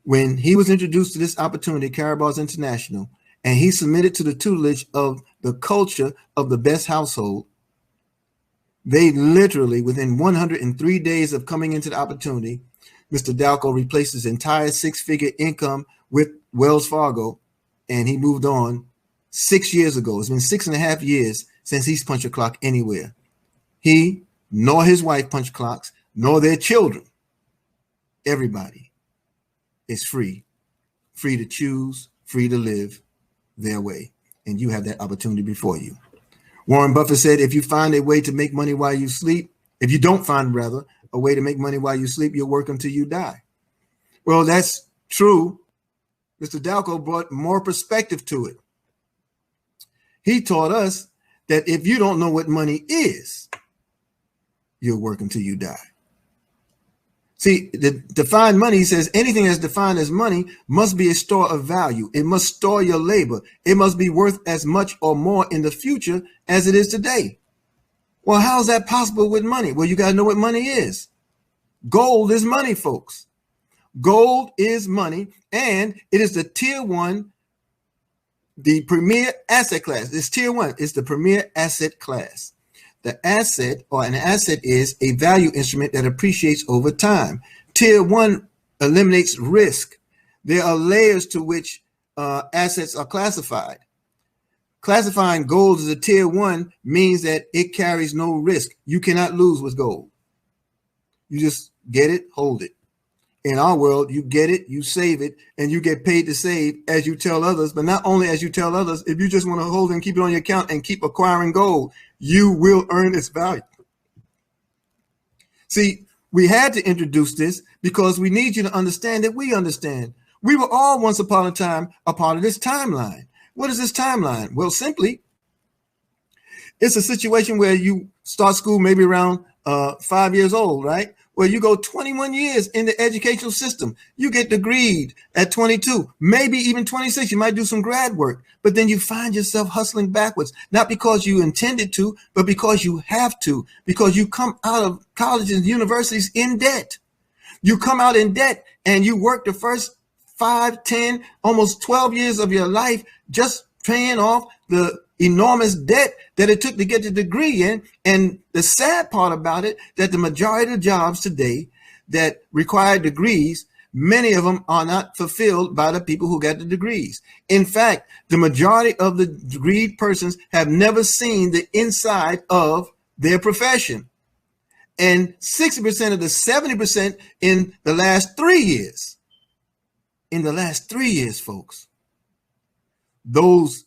When he was introduced to this opportunity, Karatbars International, and he submitted to the tutelage of the culture of the best household, they literally, within 103 days of coming into the opportunity, Mr. Dalco replaced his entire 6-figure income with Wells Fargo, and he moved on 6 years ago. It's been 6.5 years since he's punched a clock anywhere. He nor his wife punch clocks, nor their children. Everybody is free to choose, free to live their way. And you have that opportunity before you. Warren Buffett said, if you find a way to make money while you sleep, if you don't find, rather, a way to make money while you sleep, you'll work until you die. Well, that's true. Mr. Dalco brought more perspective to it. He taught us that if you don't know what money is, you'll work until you die. See, the defined money, he says anything that's defined as money must be a store of value. It must store your labor. It must be worth as much or more in the future as it is today. Well, how is that possible with money? Well, you got to know what money is. Gold is money, folks. Gold is money, and it is the tier 1, the premier asset class. It's tier 1. It's the premier asset class. The asset, or an asset, is a value instrument that appreciates over time. Tier 1 eliminates risk. There are layers to which assets are classified. Classifying gold as a tier 1 means that it carries no risk. You cannot lose with gold. You just get it, hold it. In our world, you get it, you save it, and you get paid to save as you tell others. But not only as you tell others, if you just want to hold and keep it on your account and keep acquiring gold, you will earn its value. See, we had to introduce this because we need you to understand that we understand. We were all once upon a time a part of this timeline. What is this timeline? Well, simply, it's a situation where you start school maybe around 5 years old, right? Where you go 21 years in the educational system. You get degreed at 22, maybe even 26. You might do some grad work, but then you find yourself hustling backwards, not because you intended to, but because you have to, because you come out of colleges and universities in debt. You come out in debt and you work the first 5, 10, almost 12 years of your life just paying off the enormous debt that it took to get the degree in. And the sad part about it, that the majority of jobs today that require degrees, many of them are not fulfilled by the people who got the degrees. In fact, the majority of the degreed persons have never seen the inside of their profession. And 60% of the 70% in the last 3 years. In the last 3 years, folks, those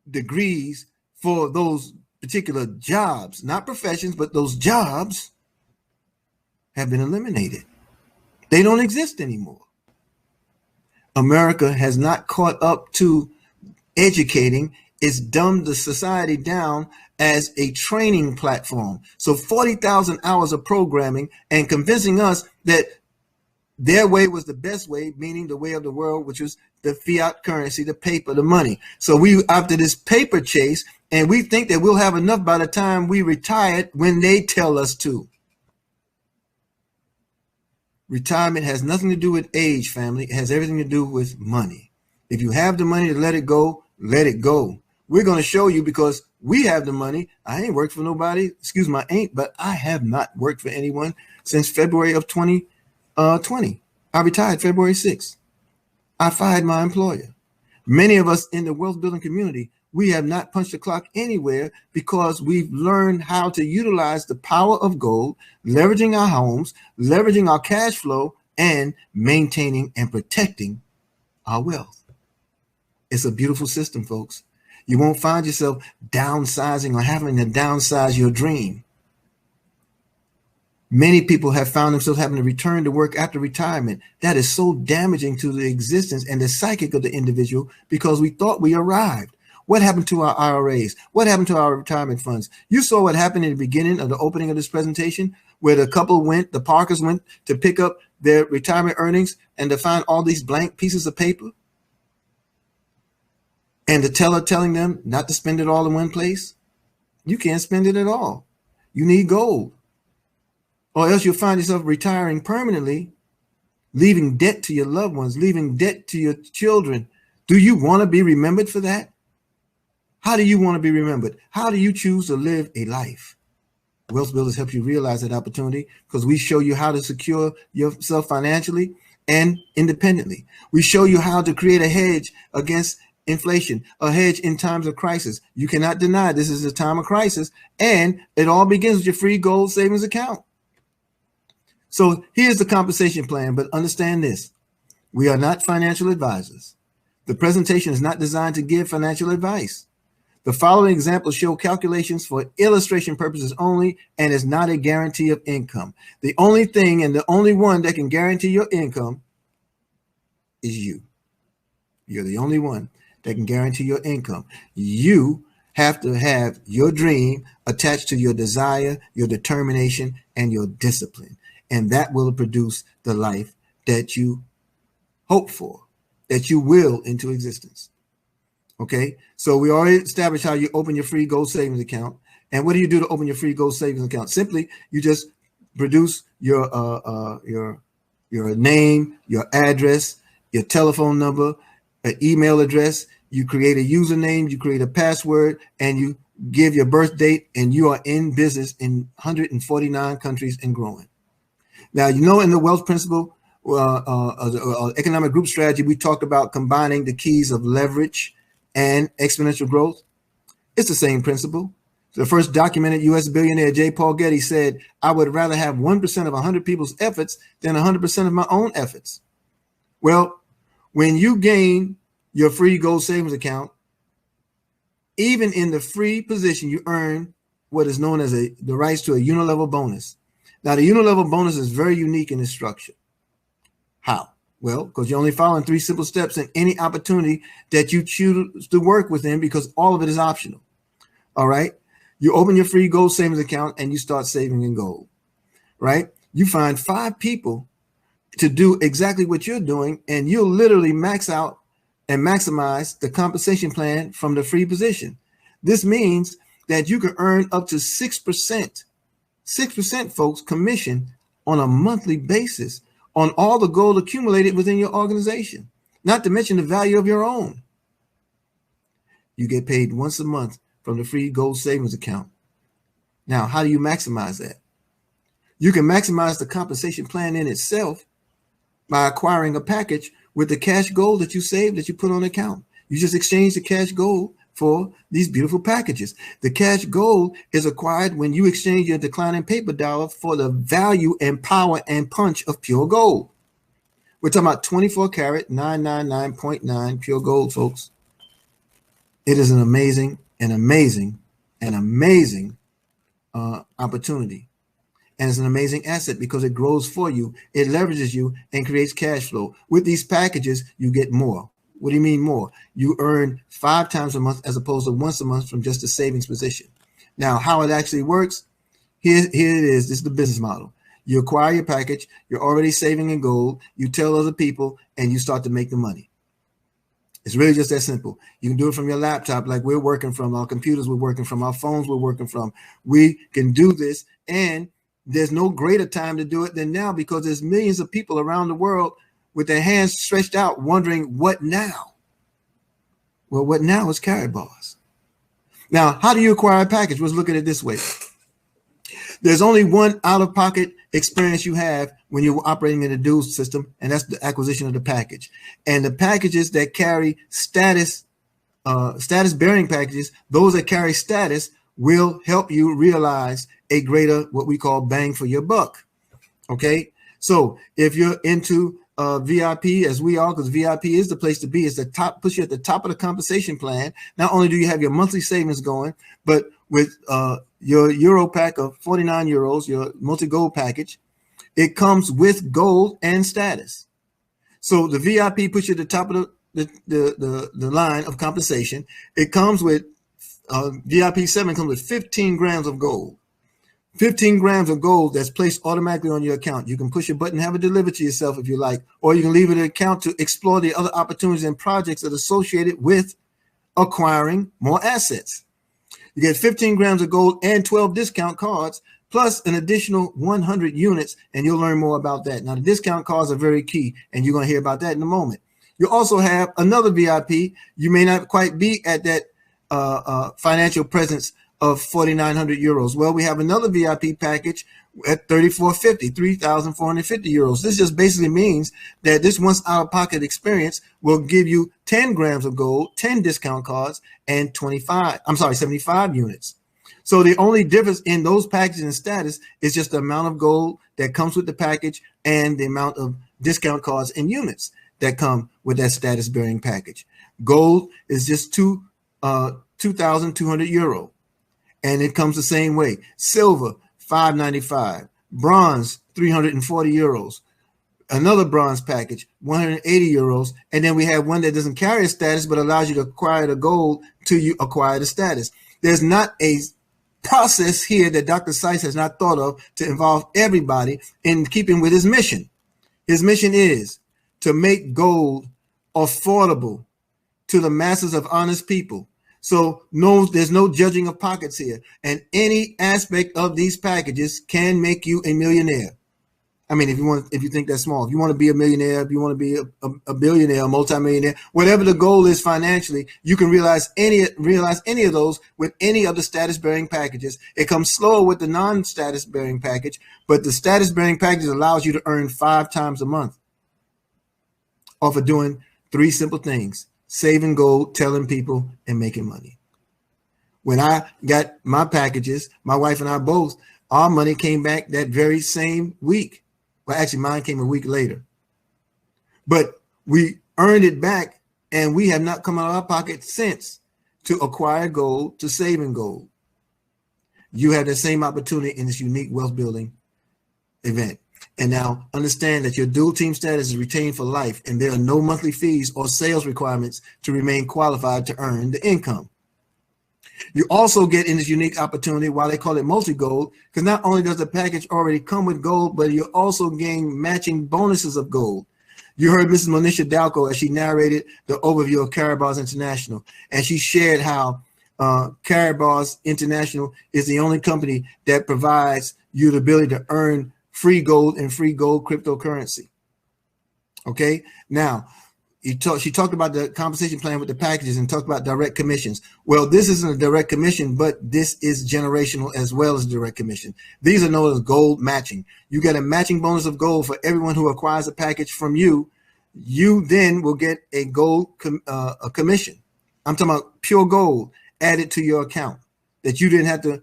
degrees for those particular jobs, not professions, but those jobs have been eliminated. They don't exist anymore. America has not caught up to educating. It's dumbed the society down as a training platform. So 40,000 hours of programming and convincing us that their way was the best way, meaning the way of the world, which was the fiat currency, the paper, the money. So we after this paper chase, and we think that we'll have enough by the time we retire when they tell us to. Retirement has nothing to do with age, family. It has everything to do with money. If you have the money to let it go, let it go. We're going to show you because we have the money. I ain't worked for nobody. Excuse my ain't, but I have not worked for anyone since February of 2020. I retired February 6th. I fired my employer. Many of us in the wealth building community, we have not punched the clock anywhere because we've learned how to utilize the power of gold, leveraging our homes, leveraging our cash flow, and maintaining and protecting our wealth. It's a beautiful system, folks. You won't find yourself downsizing or having to downsize your dream. Many people have found themselves having to return to work after retirement. That is so damaging to the existence and the psychic of the individual because we thought we arrived. What happened to our IRAs? What happened to our retirement funds? You saw what happened in the beginning of the opening of this presentation, where the couple went, the Parkers went to pick up their retirement earnings and to find all these blank pieces of paper. And the teller telling them not to spend it all in one place. You can't spend it at all. You need gold. Or else you'll find yourself retiring permanently, leaving debt to your loved ones, leaving debt to your children. Do you want to be remembered for that? How do you want to be remembered? How do you choose to live a life? Wealth Builders help you realize that opportunity because we show you how to secure yourself financially and independently. We show you how to create a hedge against inflation, a hedge in times of crisis. You cannot deny this is a time of crisis, and it all begins with your free gold savings account. So here's the compensation plan, but understand this. We are not financial advisors. The presentation is not designed to give financial advice. The following examples show calculations for illustration purposes only and is not a guarantee of income. The only thing and the only one that can guarantee your income is you. You're the only one that can guarantee your income. You have to have your dream attached to your desire, your determination, and your discipline. And that will produce the life that you hope for, that you will into existence. Okay, so we already established how you open your free gold savings account. And what do you do to open your free gold savings account? Simply, you just produce your name, your address, your telephone number, an email address. You create a username, you create a password, and you give your birth date, and you are in business in 149 countries and growing. Now, you know, in the wealth principle, economic group strategy, we talked about combining the keys of leverage and exponential growth. It's the same principle. The first documented U.S. billionaire, J. Paul Getty, said, I would rather have 1% of 100 people's efforts than 100% of my own efforts. Well, when you gain your free gold savings account, even in the free position, you earn what is known as the rights to a unilevel bonus. Now, the unilevel bonus is very unique in its structure. How? Well, because you're only following 3 simple steps in any opportunity that you choose to work within, because all of it is optional. All right. You open your free gold savings account and you start saving in gold. Right. You find 5 people to do exactly what you're doing, and you'll literally max out and maximize the compensation plan from the free position. This means that you can earn up to 6%, folks, commission on a monthly basis on all the gold accumulated within your organization, not to mention the value of your own. You get paid once a month from the free gold savings account. Now, how do you maximize that? You can maximize the compensation plan in itself by acquiring a package with the cash gold that you saved that you put on account. You just exchange the cash gold for these beautiful packages. The cash gold is acquired when you exchange your declining paper dollar for the value and power and punch of pure gold. We're talking about 24 karat 999.9 pure gold, folks. It is an amazing opportunity. And it's an amazing asset because it grows for you, it leverages you, and creates cash flow. With these packages, you get more. What do you mean more? You earn 5 times a month as opposed to once a month from just a savings position. Now, how it actually works, here it is. This is the business model. You acquire your package, you're already saving in gold, you tell other people, and you start to make the money. It's really just that simple. You can do it from your laptop like we're working from, our computers we're working from, our phones we're working from. We can do this, and there's no greater time to do it than now because there's millions of people around the world with their hands stretched out wondering what now? Well, what now is Karatbars. Now, how do you acquire a package? Let's look at it this way. There's only one out-of-pocket experience you have when you're operating in a dual system, and that's the acquisition of the package. And the packages that carry status bearing packages, those that carry status will help you realize a greater, what we call bang for your buck. Okay. So if you're into VIP as we are, because VIP is the place to be, it's the top, puts you at the top of the compensation plan. Not only do you have your monthly savings going, but with your Euro pack of 49 euros, your multi-gold package, it comes with gold and status. So the VIP puts you at the top of the line of compensation. It comes with VIP 7 comes with 15 grams of gold. 15 grams of gold that's placed automatically on your account. You can push a button, have it delivered to yourself if you like, or you can leave it in an account to explore the other opportunities and projects that are associated with acquiring more assets. You get 15 grams of gold and 12 discount cards, plus an additional 100 units, and you'll learn more about that. Now, the discount cards are very key, and you're going to hear about that in a moment. You also have another VIP. You may not quite be at that financial presence of 4,900 euros. Well, we have another VIP package at 3,450 euros. This just basically means that this once out-of-pocket experience will give you 10 grams of gold, 10 discount cards, and 75 units. So the only difference in those packages and status is just the amount of gold that comes with the package and the amount of discount cards and units that come with that status bearing package. Gold is just 2,200 euro. And it comes the same way. Silver, 595. Bronze, 340 euros. Another bronze package, 180 euros. And then we have one that doesn't carry a status, but allows you to acquire the gold till you acquire the status. There's not a process here that Dr. Seitz has not thought of to involve everybody in keeping with his mission. His mission is to make gold affordable to the masses of honest people. So there's no judging of pockets here, and any aspect of these packages can make you a millionaire. I mean, if you think that's small, if you want to be a millionaire, if you want to be a billionaire, a multimillionaire, whatever the goal is financially, you can realize any of those with any of the status bearing packages. It comes slower with the non-status bearing package, but the status bearing package allows you to earn 5 times a month off of doing 3 simple things: saving gold, telling people, and making money. When I got my packages, my wife and I both, our money came back that very same week. Well, actually, mine came a week later. But we earned it back, and we have not come out of our pocket since to acquire gold, to saving gold. You have the same opportunity in this unique wealth building event. And now understand that your dual team status is retained for life, and there are no monthly fees or sales requirements to remain qualified to earn the income. You also get in this unique opportunity, why they call it multi-gold, because not only does the package already come with gold, but you also gain matching bonuses of gold. You heard Mrs. Monisha Dalco as she narrated the overview of Karatbars International, and she shared how Karatbars International is the only company that provides you the ability to earn free gold and free gold cryptocurrency. Okay, now She talked about the compensation plan with the packages and talked about direct commissions. Well, this isn't a direct commission, but this is generational as well as direct commission. These are known as gold matching. You get a matching bonus of gold for everyone who acquires a package from you. You then will get a gold a commission. I'm talking about pure gold added to your account that you didn't have to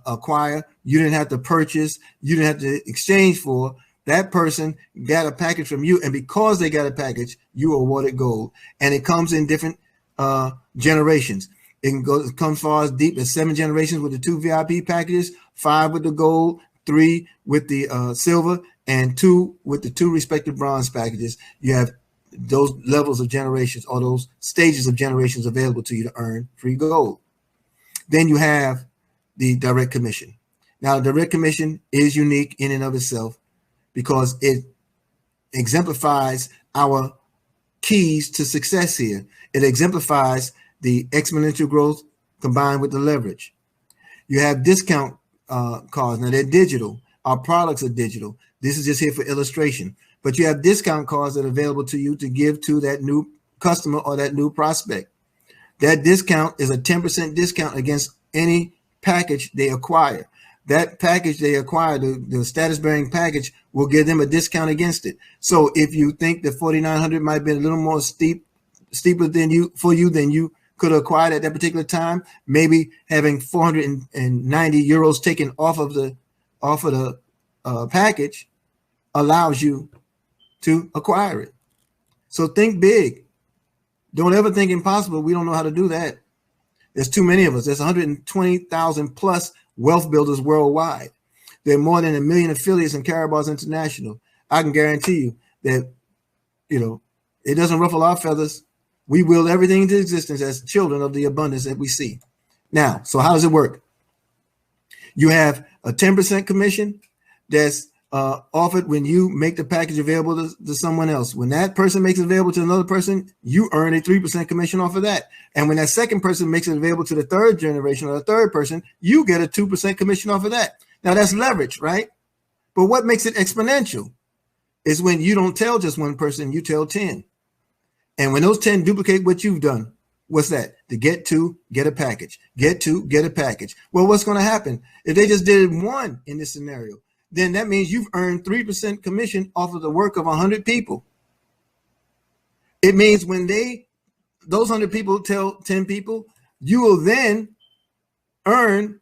acquire, you didn't have to purchase, you didn't have to exchange for. That person got a package from you, and because they got a package, you are awarded gold. And it comes in different generations. It comes far as deep as 7 generations with the 2 VIP packages, 5 with the gold, 3 with the silver, and 2 with the 2 respective bronze packages. You have those levels of generations or those stages of generations available to you to earn free gold. Then you have the direct commission. Now, the direct commission is unique in and of itself, because it exemplifies our keys to success here. It exemplifies the exponential growth combined with the leverage. You have discount cards. Now, they're digital. Our products are digital. This is just here for illustration. But you have discount cards that are available to you to give to that new customer or that new prospect. That discount is a 10% discount against any package they acquire. That package they acquire, the status-bearing package, will give them a discount against it. So if you think the 4,900 might be a little more steeper than you could acquire at that particular time, maybe having 490 euros taken off of the package allows you to acquire it. So think big. Don't ever think impossible. We don't know how to do that. There's too many of us. There's 120,000 plus wealth builders worldwide. There are more than 1 million affiliates in Karatbars International. I can guarantee you that, it doesn't ruffle our feathers. We will everything into existence as children of the abundance that we see. Now, so how does it work? You have a 10% commission that's offered when you make the package available to someone else. When that person makes it available to another person, you earn a 3% commission off of that. And when that second person makes it available to the third generation or the third person, you get a 2% commission off of that. Now that's leverage, right? But what makes it exponential is when you don't tell just one person, you tell 10. And when those 10 duplicate what you've done, what's that? To get to, get a package. Get to, get a package. Well, what's going to happen? If they just did one in this scenario, then that means you've earned 3% commission off of the work of 100 people. It means when those 100 people tell 10 people, you will then earn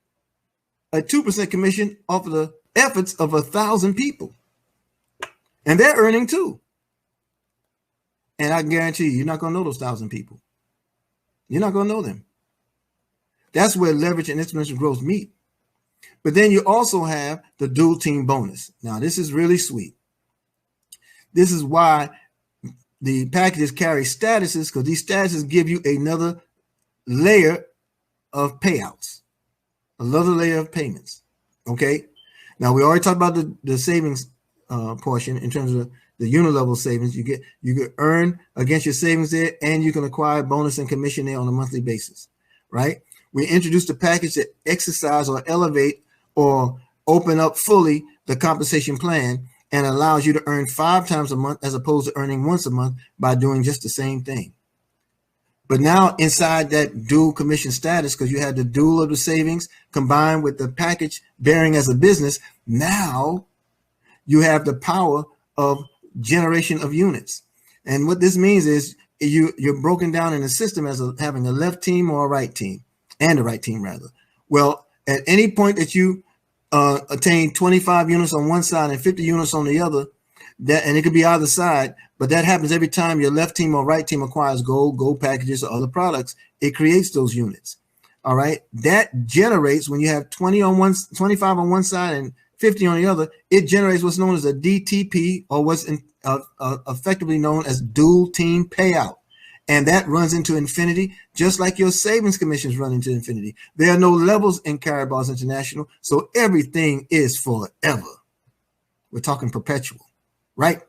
a 2% commission off of the efforts of 1,000 people. And they're earning too. And I can guarantee you're not going to know those 1,000 people. You're not going to know them. That's where leverage and exponential growth meet. But then you also have the dual team bonus. Now, this is really sweet. This is why the packages carry statuses, because these statuses give you another layer of payouts, another layer of payments. Okay. Now, we already talked about the savings portion in terms of the unit level savings. You get earn against your savings there, and you can acquire bonus and commission there on a monthly basis, right? We introduced a package that exercise or elevate or open up fully the compensation plan and allows you to earn 5 times a month as opposed to earning once a month by doing just the same thing. But now inside that dual commission status, because you had the dual of the savings combined with the package bearing as a business, now you have the power of generation of units. And what this means is you're broken down in the system as having a left team or a right team, and the right team rather. Well, at any point that you attain 25 units on one side and 50 units on the other, and it could be either side, but that happens every time your left team or right team acquires gold packages or other products. It creates those units. All right. That generates, when you have 25 on one side and 50 on the other, it generates what's known as a DTP, or what's effectively known as dual team payout. And that runs into infinity, just like your savings commissions run into infinity. There are no levels in Karatbars International, so everything is forever. We're talking perpetual, right?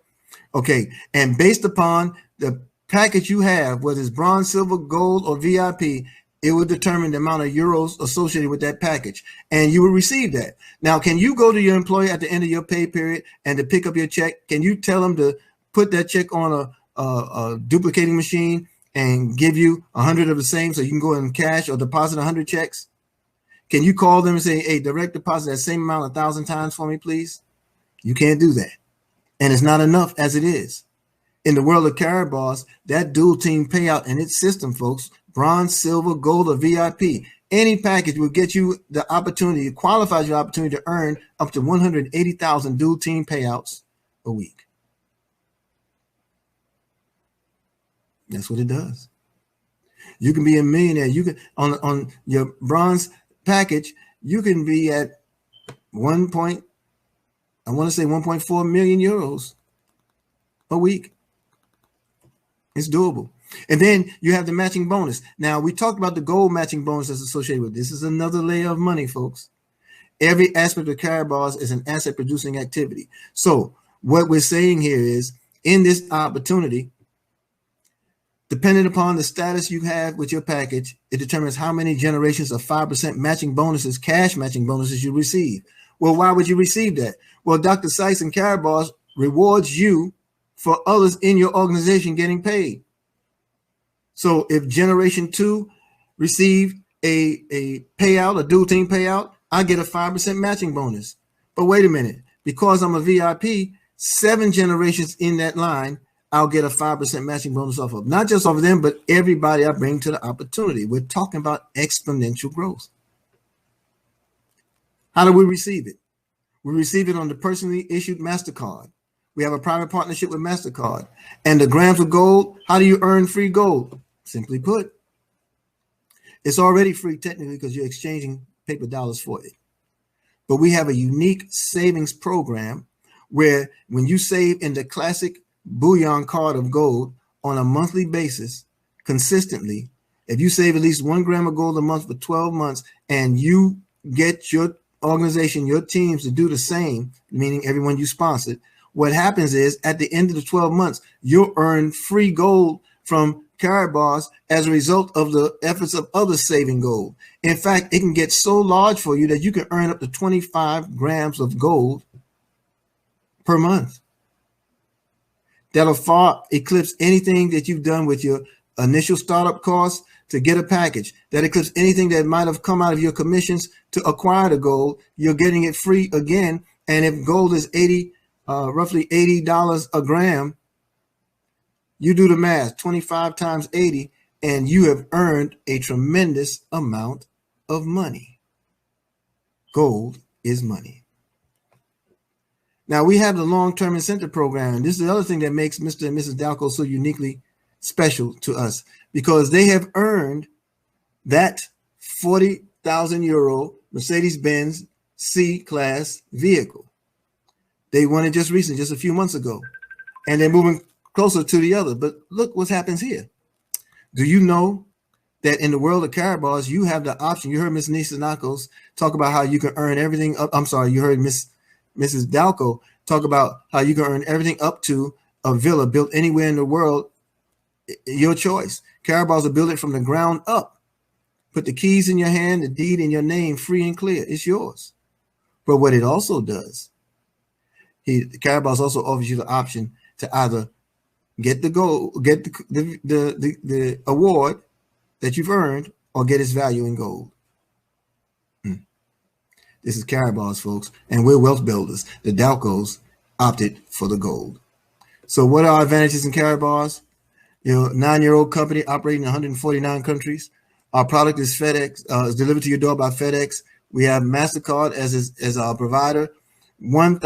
Okay, and based upon the package you have, whether it's bronze, silver, gold, or VIP, it will determine the amount of euros associated with that package, and you will receive that. Now, can you go to your employer at the end of your pay period and to pick up your check? Can you tell them to put that check on a a duplicating machine and give you 100 of the same so you can go in cash or deposit 100 checks? Can you call them and say, hey, direct deposit that same amount 1,000 times for me, please? You can't do that. And it's not enough as it is. In the world of Karatbars, that dual team payout and its system, folks, bronze, silver, gold, or VIP, any package will get you the opportunity, qualifies your opportunity to earn up to 180,000 dual team payouts a week. That's what it does. You can be a millionaire. You can on your bronze package, you can be at 1.4 million euros a week. It's doable. And then you have the matching bonus. Now, we talked about the gold matching bonus that's associated with this. This is another layer of money, folks. Every aspect of Karatbars is an asset producing activity. So what we're saying here is, in this opportunity, depending upon the status you have with your package, it determines how many generations of 5% matching bonuses, cash matching bonuses you receive. Well, why would you receive that? Well, Dr. Sykes and Karatbars rewards you for others in your organization getting paid. So if generation 2 received a payout, a dual team payout, I get a 5% matching bonus. But wait a minute, because I'm a VIP, 7 generations in that line, I'll get a 5% matching bonus off of. Not just off of them, but everybody I bring to the opportunity. We're talking about exponential growth. How do we receive it? We receive it on the personally issued MasterCard. We have a private partnership with MasterCard. And the grams of gold, how do you earn free gold? Simply put, it's already free technically because you're exchanging paper dollars for it. But we have a unique savings program where when you save in the classic bullion card of gold on a monthly basis, consistently, if you save at least 1 gram of gold a month for 12 months and you get your organization, your teams to do the same, meaning everyone you sponsored, what happens is at the end of the 12 months, you'll earn free gold from Karatbars as a result of the efforts of others saving gold. In fact, it can get so large for you that you can earn up to 25 grams of gold per month. That'll far eclipse anything that you've done with your initial startup costs to get a package. That eclipse anything that might have come out of your commissions to acquire the gold. You're getting it free again. And if gold is roughly $80 a gram, you do the math, 25 times 80, and you have earned a tremendous amount of money. Gold is money. Now, we have the long-term incentive program. And this is the other thing that makes Mr. and Mrs. Dalco so uniquely special to us, because they have earned that 40,000 euro Mercedes-Benz C-Class vehicle. They won it just recently, just a few months ago, and they're moving closer to the other. But look what happens here. Do you know that in the world of Karatbars, you have the option? You heard Ms. Nisa Nakos talk about how you can earn everything up. I'm sorry, you heard Mrs. Dalco talk about how you can earn everything up to a villa built anywhere in the world. Your choice. Karatbars will build it from the ground up. Put the keys in your hand, the deed in your name, free and clear. It's yours. But what it also does, Karatbars also offers you the option to either get the gold, get the award that you've earned, or get its value in gold. This is Karatbars, folks, and we're wealth builders. The Dalcos opted for the gold. So what are our advantages in Karatbars? You know, 9-year-old company operating in 149 countries. Our product is FedEx, is delivered to your door by FedEx. We have MasterCard as our provider. 1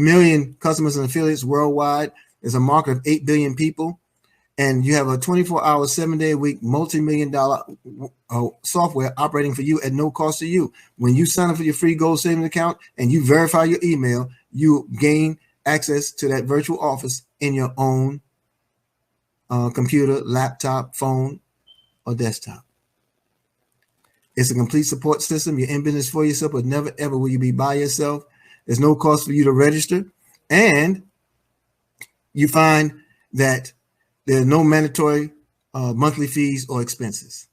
million customers and affiliates worldwide. There's a market of 8 billion people. And you have a 24-hour, 7-day-a-week, multi-million-dollar software operating for you at no cost to you. When you sign up for your free gold savings account and you verify your email, you gain access to that virtual office in your own computer, laptop, phone, or desktop. It's a complete support system. You're in business for yourself, but never, ever will you be by yourself. There's no cost for you to register. And you find that there are no mandatory monthly fees or expenses.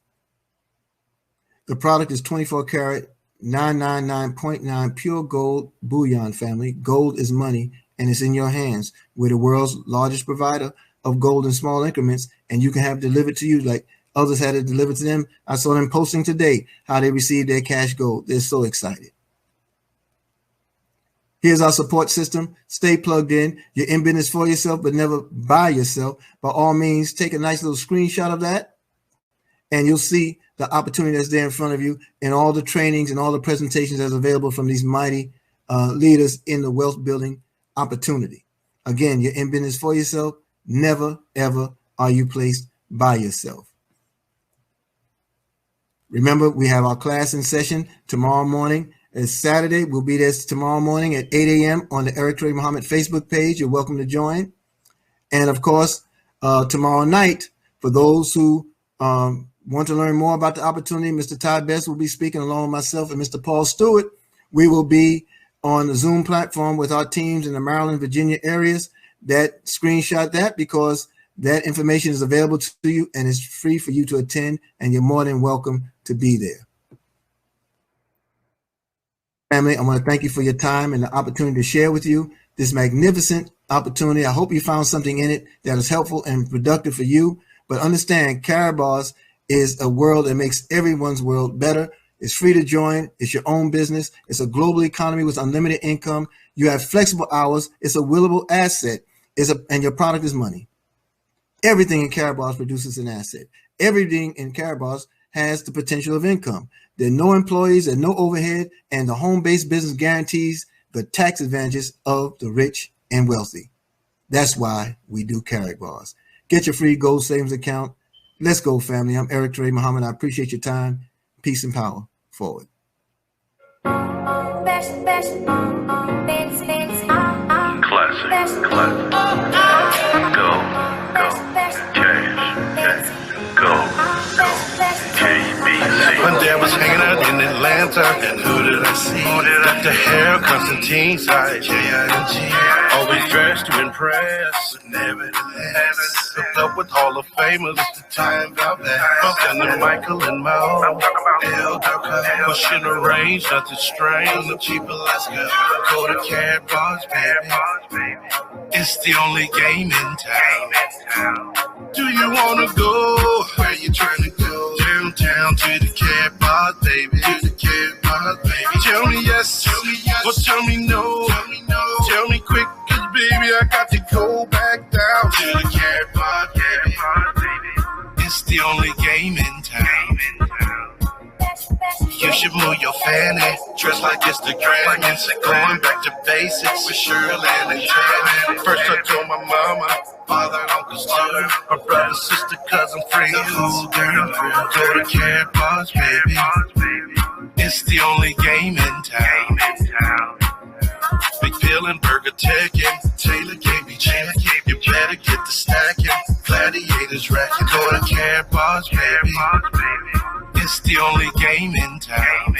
The product is 24 karat, 999.9 pure gold bullion family. Gold is money, and it's in your hands. We're the world's largest provider of gold in small increments, and you can have delivered to you like others had it delivered to them. I saw them posting today how they received their cash gold. They're so excited. Here's our support system. Stay plugged in. You're in business for yourself, but never by yourself. By all means, take a nice little screenshot of that, and you'll see the opportunity that's there in front of you and all the trainings and all the presentations that's available from these mighty leaders in the wealth building opportunity. Again, you're in business for yourself. Never, ever are you placed by yourself. Remember, we have our class in session tomorrow morning. It's Saturday. We'll be there tomorrow morning at 8 a.m. on the Eric Trey Muhammad Facebook page. You're welcome to join. And of course, tomorrow night, for those who want to learn more about the opportunity, Mr. Todd Best will be speaking along with myself and Mr. Paul Stewart. We will be on the Zoom platform with our teams in the Maryland, Virginia areas. That screenshot that, because that information is available to you and it's free for you to attend, and you're more than welcome to be there. Family, I want to thank you for your time and the opportunity to share with you this magnificent opportunity. I hope you found something in it that is helpful and productive for you. But understand, Karatbars is a world that makes everyone's world better. It's free to join. It's your own business. It's a global economy with unlimited income. You have flexible hours. It's a willable asset. And your product is money. Everything in Karatbars produces an asset. Everything in Karatbars has the potential of income. There are no employees and no overhead, and the home-based business guarantees the tax advantages of the rich and wealthy. That's why we do Karatbars. Get your free gold savings account. Let's go, family. I'm Eric Trey Muhammad. I appreciate your time. Peace and power. Forward. Classic. Go. One day I was hanging out in Atlanta, and who did I see? Dr. Harold Constantine side, J-I-N-G. Always dressed to impress, but nevertheless hooked up with Hall of Famers. The time about that, bumped into Michael and Mo. Pushing a range, nothing strange. Cheap Alaska, go to Karatbars, baby. It's the only game in town. Do you wanna go? Where you trying to go? Downtown to the Karatbars, baby. To the Karatbars, baby. Tell me yes, or tell me no. Tell me quick, cause baby I got to go back down to the Karatbars, baby. It's the only game in town. You should move your fanny, dress like it's the Grammy. Going back to basics with Shirley and Jamie. First I told my mama, father, uncles too, my brother, sister, cousin, friends. The whole damn crew. Go to Karatbars, baby. It's the only game in town. Big Bill and Burger Taking, Taylor gave me checking. You better get the stacking. Gladiators racking. Go to Karatbars, baby. It's the only game in town.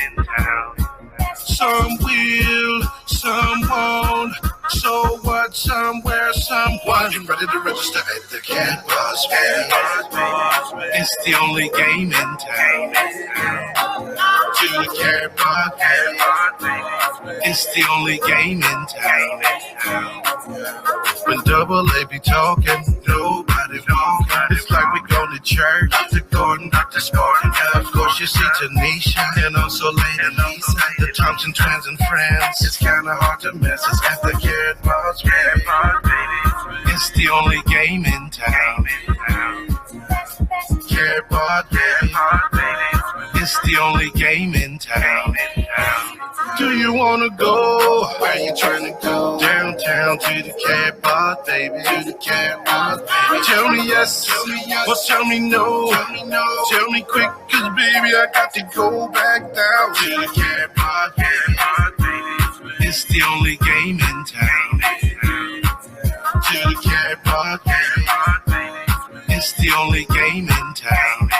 Some will, some won't. So what? Somewhere, someone. You ready to register at the Karatbars, baby? It's the only game in town. To the Karatbars, baby. It's the only game in town. When Double A be talking, nobody walking. It's like we go to church, the Gordon, Dr. Spartan. Of course you see Tanisha and also Lady Lisa, the Thompson twins and friends. It's kinda hard to miss us at the Karatbars, baby. It's the only game in town. Karatbars, baby. It's the only game in town. Do you wanna go? Where you trying to go? Downtown to the Karatbars, baby. To the Karatbars, baby. Tell me yes, or tell me no. Tell me quick, cause baby I got to go back down to the Karatbars, baby. It's the only game in town. To the Karatbars, baby. It's the only game in town.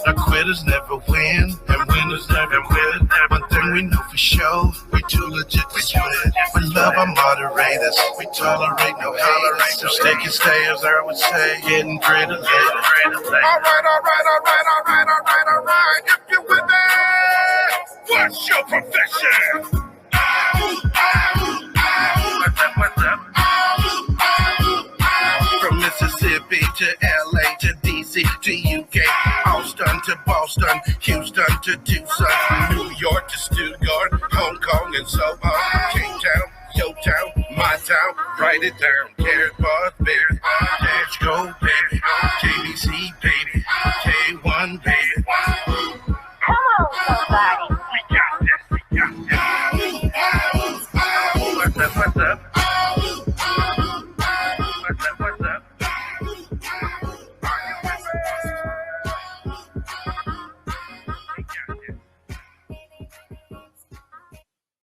Now quitters never win, and winners never quit. One thing we know for sure, we too legit to split. We love our moderators, we tolerate no haters. So stick and stay, as I would say, getting greater later. Alright. If you're with me, what's your profession? Washington to Tucson, New York to Stuttgart, Hong Kong and so on. K-Town, Yo Town, my town, write it down. Karatbars, baby, Dash Go, baby, KBC, baby, K1, baby. Come on, somebody.